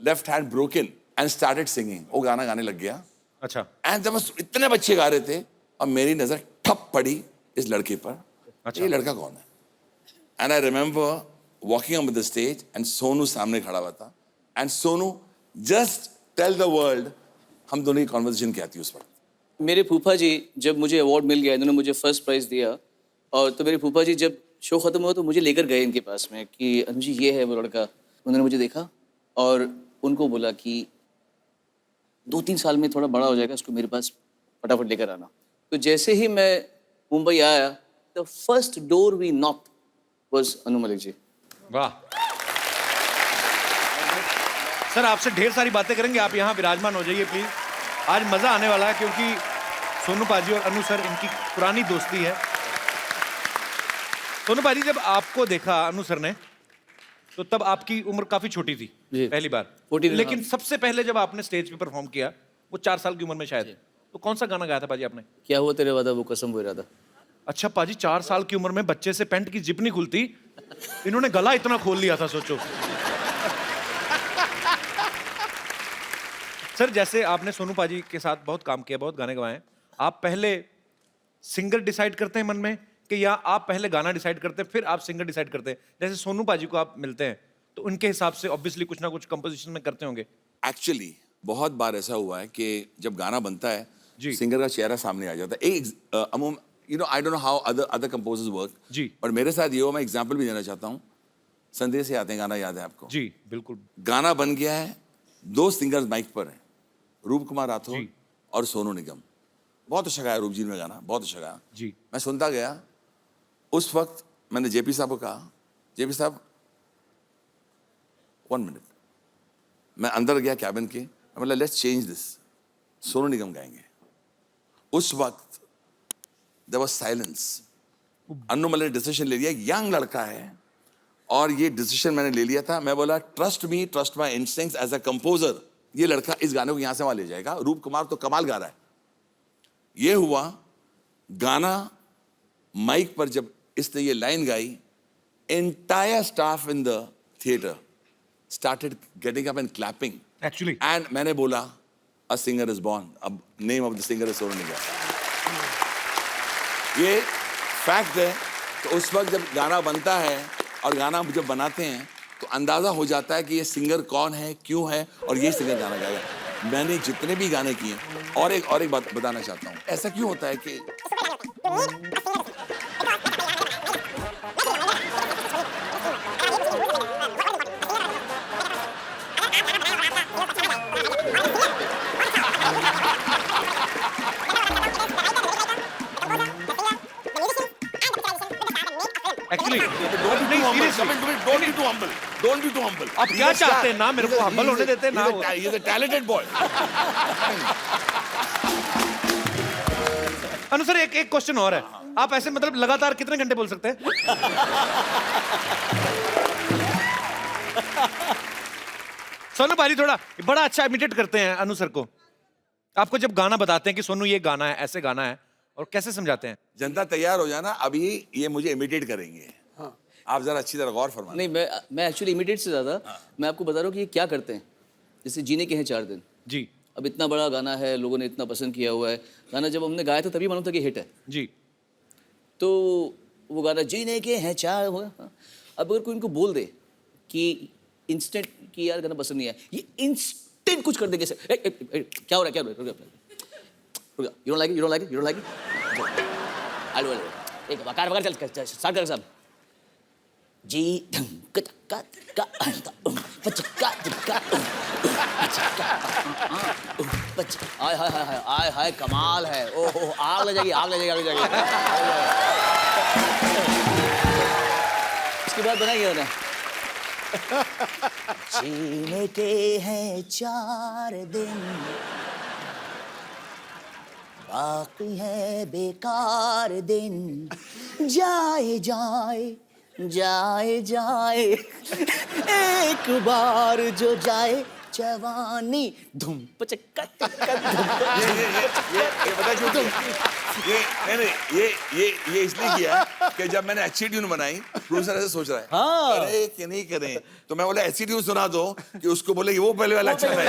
left hand broken and started singing. वो गाना गाने लग गया। अच्छा। And जब इतने बच्चे गा रहे थे और मेरी नजर ठप पड़ी इस लड़के पर। अच्छा। ये लड़का कौन है? And I remember walking on the stage and Sonu सामने खड़ा हुआ था and Sonu just tell the world हम दोनों की conversation क्या थी उस वक्त। मेरे फूफा जी जब मुझे अवार्ड मिल गया, इन्होंने मुझे फर्स्ट प्राइज दिया, और तो मेरे फूफा जी जब शो खत्म हुआ तो मुझे लेकर गए इनके पास में कि अनु जी ये है वो लड़का। उन्होंने मुझे देखा और उनको बोला कि 2-3 साल में थोड़ा बड़ा हो जाएगा, इसको मेरे पास फटाफट लेकर आना। तो जैसे ही मैं मुंबई आया, the first door we knock was Anu Malik ji. वाह सर, आपसे ढेर सारी बातें करेंगे, आप यहाँ विराजमान हो जाइए प्लीज। आज मजा आने वाला है क्योंकि सोनू पाजी और अनु सर, इनकी पुरानी दोस्ती है। सोनू पाजी, जब आपको देखा अनु सर ने तो तब आपकी उम्र काफी छोटी थी पहली बार, लेकिन सबसे पहले जब आपने स्टेज पे परफॉर्म किया वो 4 साल की उम्र में शायद, तो कौन सा गाना गाया था पाजी आपने? क्या हुआ तेरे वादा वो कसम वो इरादा। अच्छा पाजी, 4 साल की उम्र में बच्चे से पैंट की जिप नहीं खुलती, इन्होंने गला इतना खोल लिया था, सोचो। सर, जैसे आपने सोनू पाजी के साथ बहुत काम किया, बहुत गाने गवाए, आप पहले सिंगर डिसाइड करते हैं मन में कि या आप पहले गाना डिसाइड करते हैं फिर आप सिंगर डिसाइड करते हैं? जैसे सोनू पाजी को आप मिलते हैं तो उनके हिसाब से ऑब्वियसली कुछ ना कुछ कंपोजिशन में करते होंगे। एक्चुअली बहुत बार ऐसा हुआ है कि जब गाना बनता है सिंगर का चेहरा सामने आ जाता है। You know I don't know how other composers work जी, और मेरे साथ ये हो, मैं एग्जांपल भी देना चाहता हूँ। संदेश से आते हैं गाना, याद है आपको? जी बिल्कुल। गाना बन गया है, 2 सिंगर्स माइक पर हैं, रूप कुमार राठौर और सोनू निगम। बहुत अच्छा गाया रूप जी ने गाना, बहुत अच्छा गाया जी। मैं सुनता गया। उस वक्त मैंने जेपी साहब को कहा, जेपी साहब 1 मिनट। मैं अंदर गया कैबिन के, मैं बोला let's change this, Sonu Nigam गाएंगे। उस वक्त there was silence. Anu Malik ने डिसीजन ले लिया, यंग लड़का है और ये डिसीजन मैंने ले लिया था। मैं बोला trust me, trust my instincts as a composer, ये लड़का इस गाने को यहां से वहां ले जाएगा। रूप कुमार तो कमाल गा रहा है। ये हुआ गाना, माइक पर जब इसने ये लाइन गाई, entire staff in the theatre started getting up and clapping actually, and मैंने बोला अ सिंगर इज बॉर्न, अब name of the singer is Sonu Nigam. ये फैक्ट है। तो उस वक्त जब गाना बनता है और गाना जब बनाते हैं तो अंदाजा हो जाता है कि ये सिंगर कौन है, क्यों है और ये सिंगर गाना गाएगा। मैंने जितने भी गाने किए, और एक बात बताना चाहता हूँ, ऐसा क्यों होता है कि Actually, Don't be नहीं, too humble. seriously. Kapil, don't be too humble. Don't be too humble. आप क्या चाहते हैं? ना मेरे को humble होने देते हैं, ना वो। He's a talented boy. Anu sir, एक क्वेश्चन और है। आप ऐसे मतलब लगातार कितने घंटे बोल सकते हैं? सोनू पाजी थोड़ा बड़ा अच्छा इमिटेट करते हैं अनु सर को। आपको जब गाना बताते हैं कि सोनू ये गाना है, ऐसे गाना है, और कैसे समझाते हैं? जनता तैयार हो जाना, अभी ये मुझे इमिटेट करेंगे। आप जरा अच्छी तरह गौर फरमाएं। नहीं, मैं एक्चुअली इमिटेट से ज़्यादा मैं आपको बता रहा हूँ कि ये क्या करते हैं। जैसे जीने के हैं 4 दिन जी, अब इतना बड़ा गाना है, लोगों ने इतना पसंद किया हुआ है। गाना जब हमने गाया था तभी मालूम था कि हिट है जी। तो वो गाना जीने के हैं 4 हुआ। अब अगर कोई इनको बोल दे कि इंस्टेंट कि यार गाना पसंद नहीं है, ये इंस्टेंट कुछ कर देंगे। क्या हो रहा है, क्या हो रहा है? You don't like it? You don't like it? You don't like it? आलू एक वकार वकार चल स्टार्ट कर साहब। जी हाय हाय हाय हाय हाय कमाल है। ओहो आग लग जाएगी, आग लग जाएगी, आग लग जाएगी। उसके बाद बनाइए ना जीने के हैं 4 दिन बाकी है बेकार दिन, जाए जाए जाए जाए एक बार जो जाए जवानी धूम पचक्का चक्का ये पता क्यों तुम ये इसलिए किया कि जब मैंने अच्छी ट्यून बनाई प्रोड्यूसर ऐसे सोच रहा है हाँ। अरे कि नहीं करें, तो मैं बोला ऐसी ट्यून सुना दो कि उसको बोले कि वो पहले वाला अच्छा है।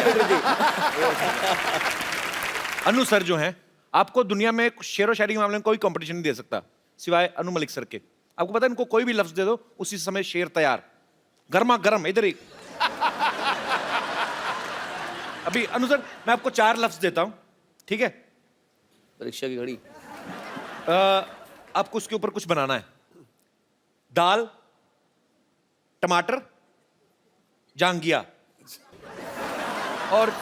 अनु सर जो हैं, आपको दुनिया में शेर व शायरी के मामले में कोई कंपटीशन नहीं दे सकता सिवाय अनु मलिक सर के। आपको पता है, इनको कोई भी लफ्ज दे दो उसी समय शेर तैयार, गर्मा गर्म इधर ही। अभी अनु सर मैं आपको 4 लफ्ज देता हूं, ठीक है? परीक्षा की घड़ी। आपको उसके ऊपर कुछ बनाना है। दाल, टमाटर, जांगिया और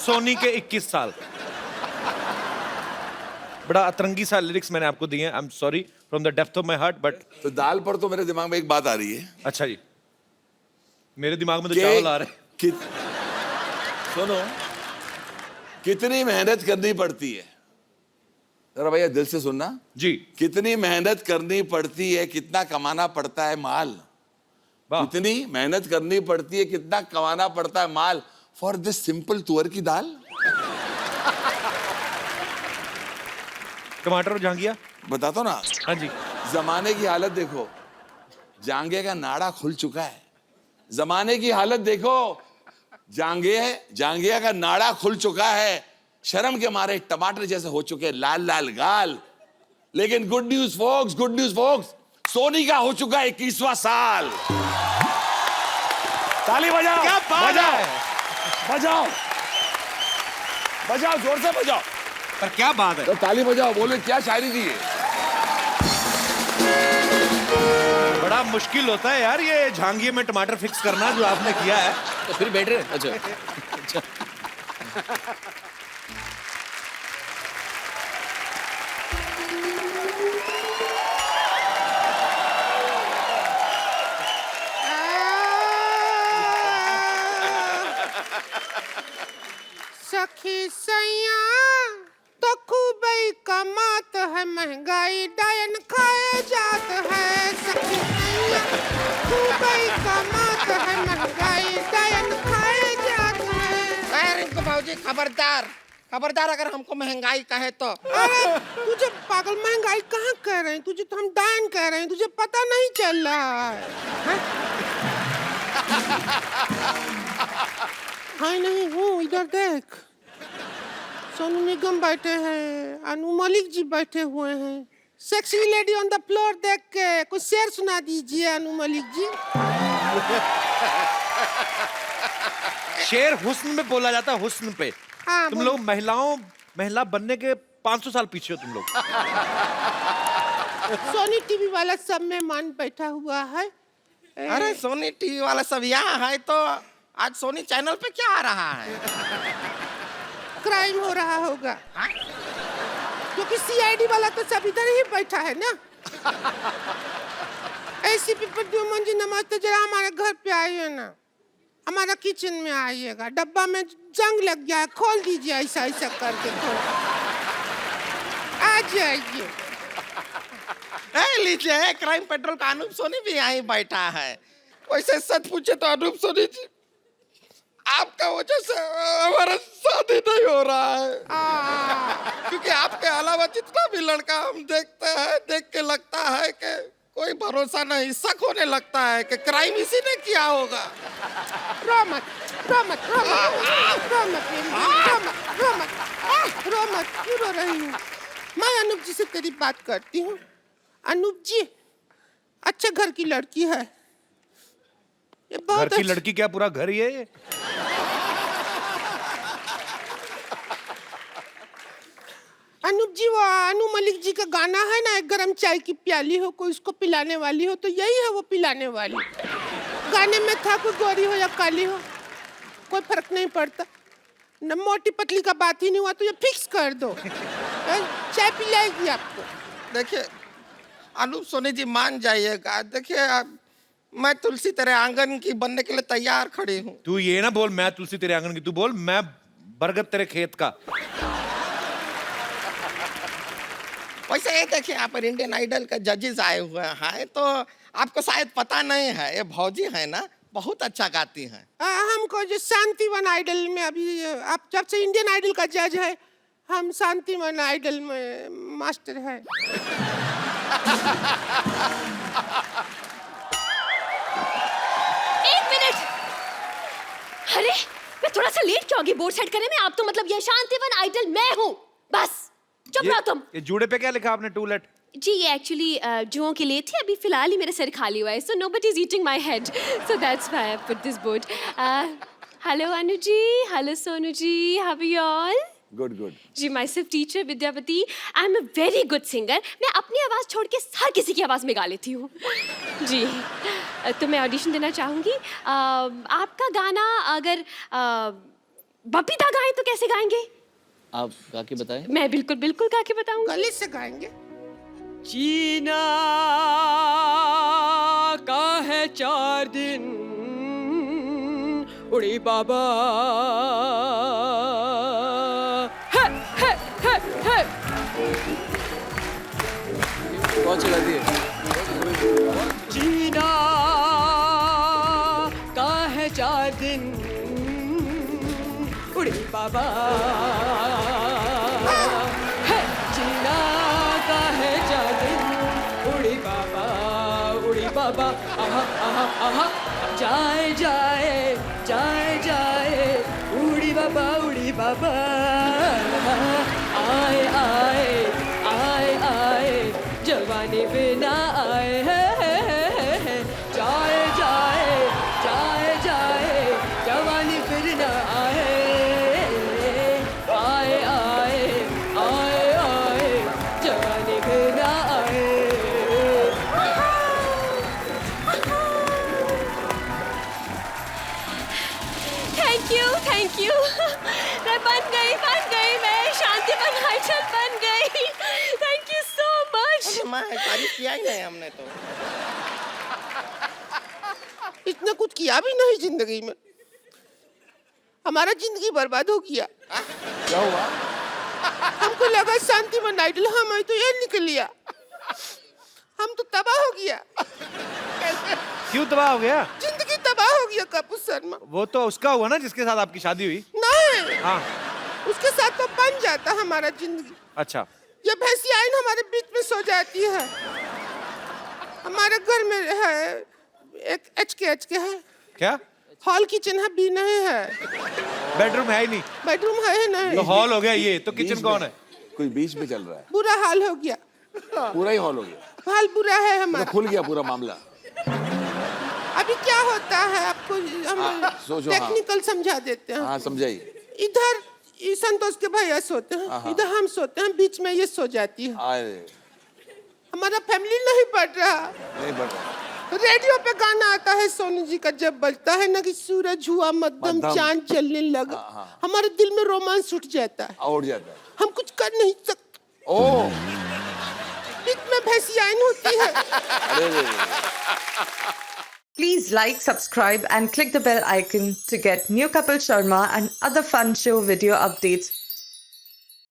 सोनी के 21 साल। बड़ा अतरंगी सा लिरिक्स मैंने आपको दिए हैं। I am sorry from the depth of my heart, but तो दाल पर तो मेरे दिमाग में एक बात आ रही है। अच्छा जी, मेरे दिमाग में तो चावल आ रहे हैं। सुनो, कितनी मेहनत करनी पड़ती है, जरा भैया दिल से सुनना जी। कितनी मेहनत करनी पड़ती है, कितना कमाना पड़ता है माल। कितनी मेहनत करनी पड़ती है, कितना कमाना पड़ता है माल फॉर दिस सिंपल तुअर की दाल। टमाटर और जांगिया बताता हूं ना। हाँ जी। जमाने की हालत देखो, जांगे का नाड़ा खुल चुका है। जमाने की हालत देखो, जांगिया का नाड़ा खुल चुका है। शर्म के मारे टमाटर जैसे हो चुके लाल लाल गाल। लेकिन गुड न्यूज फोक्स, सोनी का हो चुका 21वां साल। ताली बजाओ, क्या बात है। बजाओ बजाओ, जोर से बजाओ। पर क्या बात है, तो ताली बजाओ, बोले क्या शायरी दी है। बड़ा मुश्किल होता है यार ये झांगिए में टमाटर फिक्स करना जो आपने किया है। तो फिर बैठ रहे। अच्छा सखी सैया तो खूब ही कमात है, महंगाई डायन खाए जात है। सखी सैया खूब ही कमात है, महंगाई डायन खाए जात है। रिंकू भाऊजी खबरदार, खबरदार अगर हमको महंगाई कहे तो। अरे तुझे पागल महंगाई कहाँ कह रहे हैं, तुझे तो हम डायन कह रहे हैं, तुझे पता नहीं चल रहा है? हाँ नहीं हूँ, इधर देख। सोनू निगम बैठे हैं, अनु मलिक जी बैठे हुए हैं। Sexy lady on the floor देख के कुछ शेर सुना दीजिए अनु मलिक जी। शेर हुस्न में बोला जाता है, हुस्न पे। हाँ, तुम लोग महिला बनने के 500 साल पीछे हो तुम लोग। सोनी टीवी वाला सब में मान बैठा हुआ है। अरे सोनी टीवी वाला सब यहाँ है तो आज सोनी चैनल पे क्या आ रहा है? क्राइम हो रहा होगा क्योंकि सीआईडी वाला तो सब इधर ही बैठा है ना। ए ऐसी पिपड्डू मंजी नमस्ते, जरा हमारे घर पे आइए ना, हमारा किचन में आइएगा, डब्बा में जंग लग गया है, खोल दीजिए ऐसा ऐसा करके, खोल आ जाइए। लीजिए क्राइम पेट्रोल का अनूप सोनी भी यहीं बैठा है। वैसे सच पूछे तो अनूप सोनी जी, आपका वजह से हमारा शादी नहीं हो रहा है, क्योंकि आपके अलावा जितना भी लड़का हम देखते हैं, देख के लगता है कि कोई भरोसा नहीं, शक होने लगता है कि क्राइम इसी ने किया होगा। रो मत, रो मत, रो मत, रो मत, रो मत, रो मत, रो मत, क्यों रो रही हूँ? मैं अनूप जी से तेरी बात करती हूँ। अनूप जी अच्छे घर की लड़की है, ये बहुत घर की लड़की क्या पूरा घर ही है ये? अनूप जी, वो अनु मलिक जी का गाना है ना, एक गरम चाय की प्याली हो, कोई उसको पिलाने वाली हो, तो यही है वो पिलाने वाली। गाने में था कोई गोरी हो या काली हो, कोई फर्क नहीं पड़ता, न मोटी पतली का बात ही नहीं हुआ, तो ये फिक्स कर दो, चाय पिलाएगी आपको। देखिए अनूप सोनी जी मान जाइएगा, देखिए मैं तुलसी तेरे आंगन की बनने के लिए तैयार खड़ी हूँ। तू ये ना बोल मैं तुलसी तेरे आंगन की, तू बोल मैं बरगद तेरे खेत का। वैसे ये देखिए यहाँ पर इंडियन आइडल का जजेस आए हुए हैं, तो आपको शायद पता नहीं है, ये भौजी है ना, बहुत अच्छा गाती हैं। हमको जो शांतिवन आइडल में अभी, आप जब से इंडियन आइडल का जज है, हम शांतिवन आइडल में मास्टर है। एक मिनट, अरे मैं थोड़ा सा लेट क्यों आ गई बोर्ड सेट करने में? आप तो मतलब ये शांतिवन आइडल मैं हूँ, बस चुप रहो तुम। ये जूड़े पे क्या लिखा आपने, टू लेट? जी ये एक्चुअली जुओं के लिए थी, अभी फिलहाल ही मेरा सर खाली हुआ है, so nobody is eating my head, so that's why I put this board. Hello Anu ji, hello Sonu ji, how are you all? Good good. जी myself teacher Vidyapati, I am a very good singer. मैं अपनी आवाज़ छोड़ के हर किसी की आवाज़ में गा लेती हूँ। जी तो मैं ऑडिशन देना चाहूँगी। आपका गाना अगर बबीता गाएं तो कैसे गाएंगे? आप गा के बताएं। मैं बिल्कुल बिल्कुल गा के बताऊंगी। गले से गाएंगे। जीना का है 4 दिन उड़ी बाबा, है, है। बहुत चला दिए। जीना का है 4 दिन उड़ी बाबा, है जीना का है 4 दिन उड़ी बाबा, उड़ी बाबा, आहा आहा आहा, जाए जाए जाए जाए उड़ी बाबा, आए आए आए आए जवानी बिना आए है, जाए जाए जाए जाए जवानी फिर ना आए, आए आए आए आए जवानी फिर ना आए। थैंक यू मैं बन गई, मैं शांतिवन आइडल बन गई। Thank you so much. मैं तारीफ किया ही नहीं हमने तो। इतना कुछ किया भी नहीं जिंदगी में, हमारा जिंदगी बर्बाद हो गया। क्या हुआ? हमको लगा शांतिवन आइडल हम है तो ये निकल लिया, हम तो तबाह हो गया। क्यों तबाह हो गया? जिंदगी तबाह हो गया कपूर शर्मा। वो तो उसका हुआ ना जिसके साथ आपकी शादी हुई। नहीं हाँ उसके साथ तो बन जाता हमारा जिंदगी। अच्छा। ये भैंसिया आइन हमारे बीच में सो जाती है। हमारे घर में है एक एच के है। क्या? हॉल किचन है, भी नहीं है। बेडरूम है ही नहीं। बेडरूम है ही नहीं। तो हॉल हो गया ये, तो किचन कौन है? कोई बीच में चल रहा है। बुरा हाल हो गया। पूरा ही हॉल हो गया। हाल बुरा है हमारा। तो खुल गया पूरा मामला। अभी क्या होता है आपको हम सोचो, टेक्निकल समझा देते हैं। हाँ समझाइए। इधर ये संतोष के भैया सोते हैं, इधर हम सोते हैं, बीच में ये सो जाती है। हमारा फैमिली नहीं बढ़ रहा। नहीं बढ़ रहा। रेडियो पे गाना आता है सोनू जी का, जब बजता है ना कि सूरज हुआ मध्यम चांद चलने लगा, हमारे दिल में रोमांस उठ जाता है। उठ जाता है। हम कुछ कर नहीं सकते। ओह बीच में भैंसियाइन होती है। Please like, subscribe and click the bell icon to get new Kapil Sharma and other fun show video updates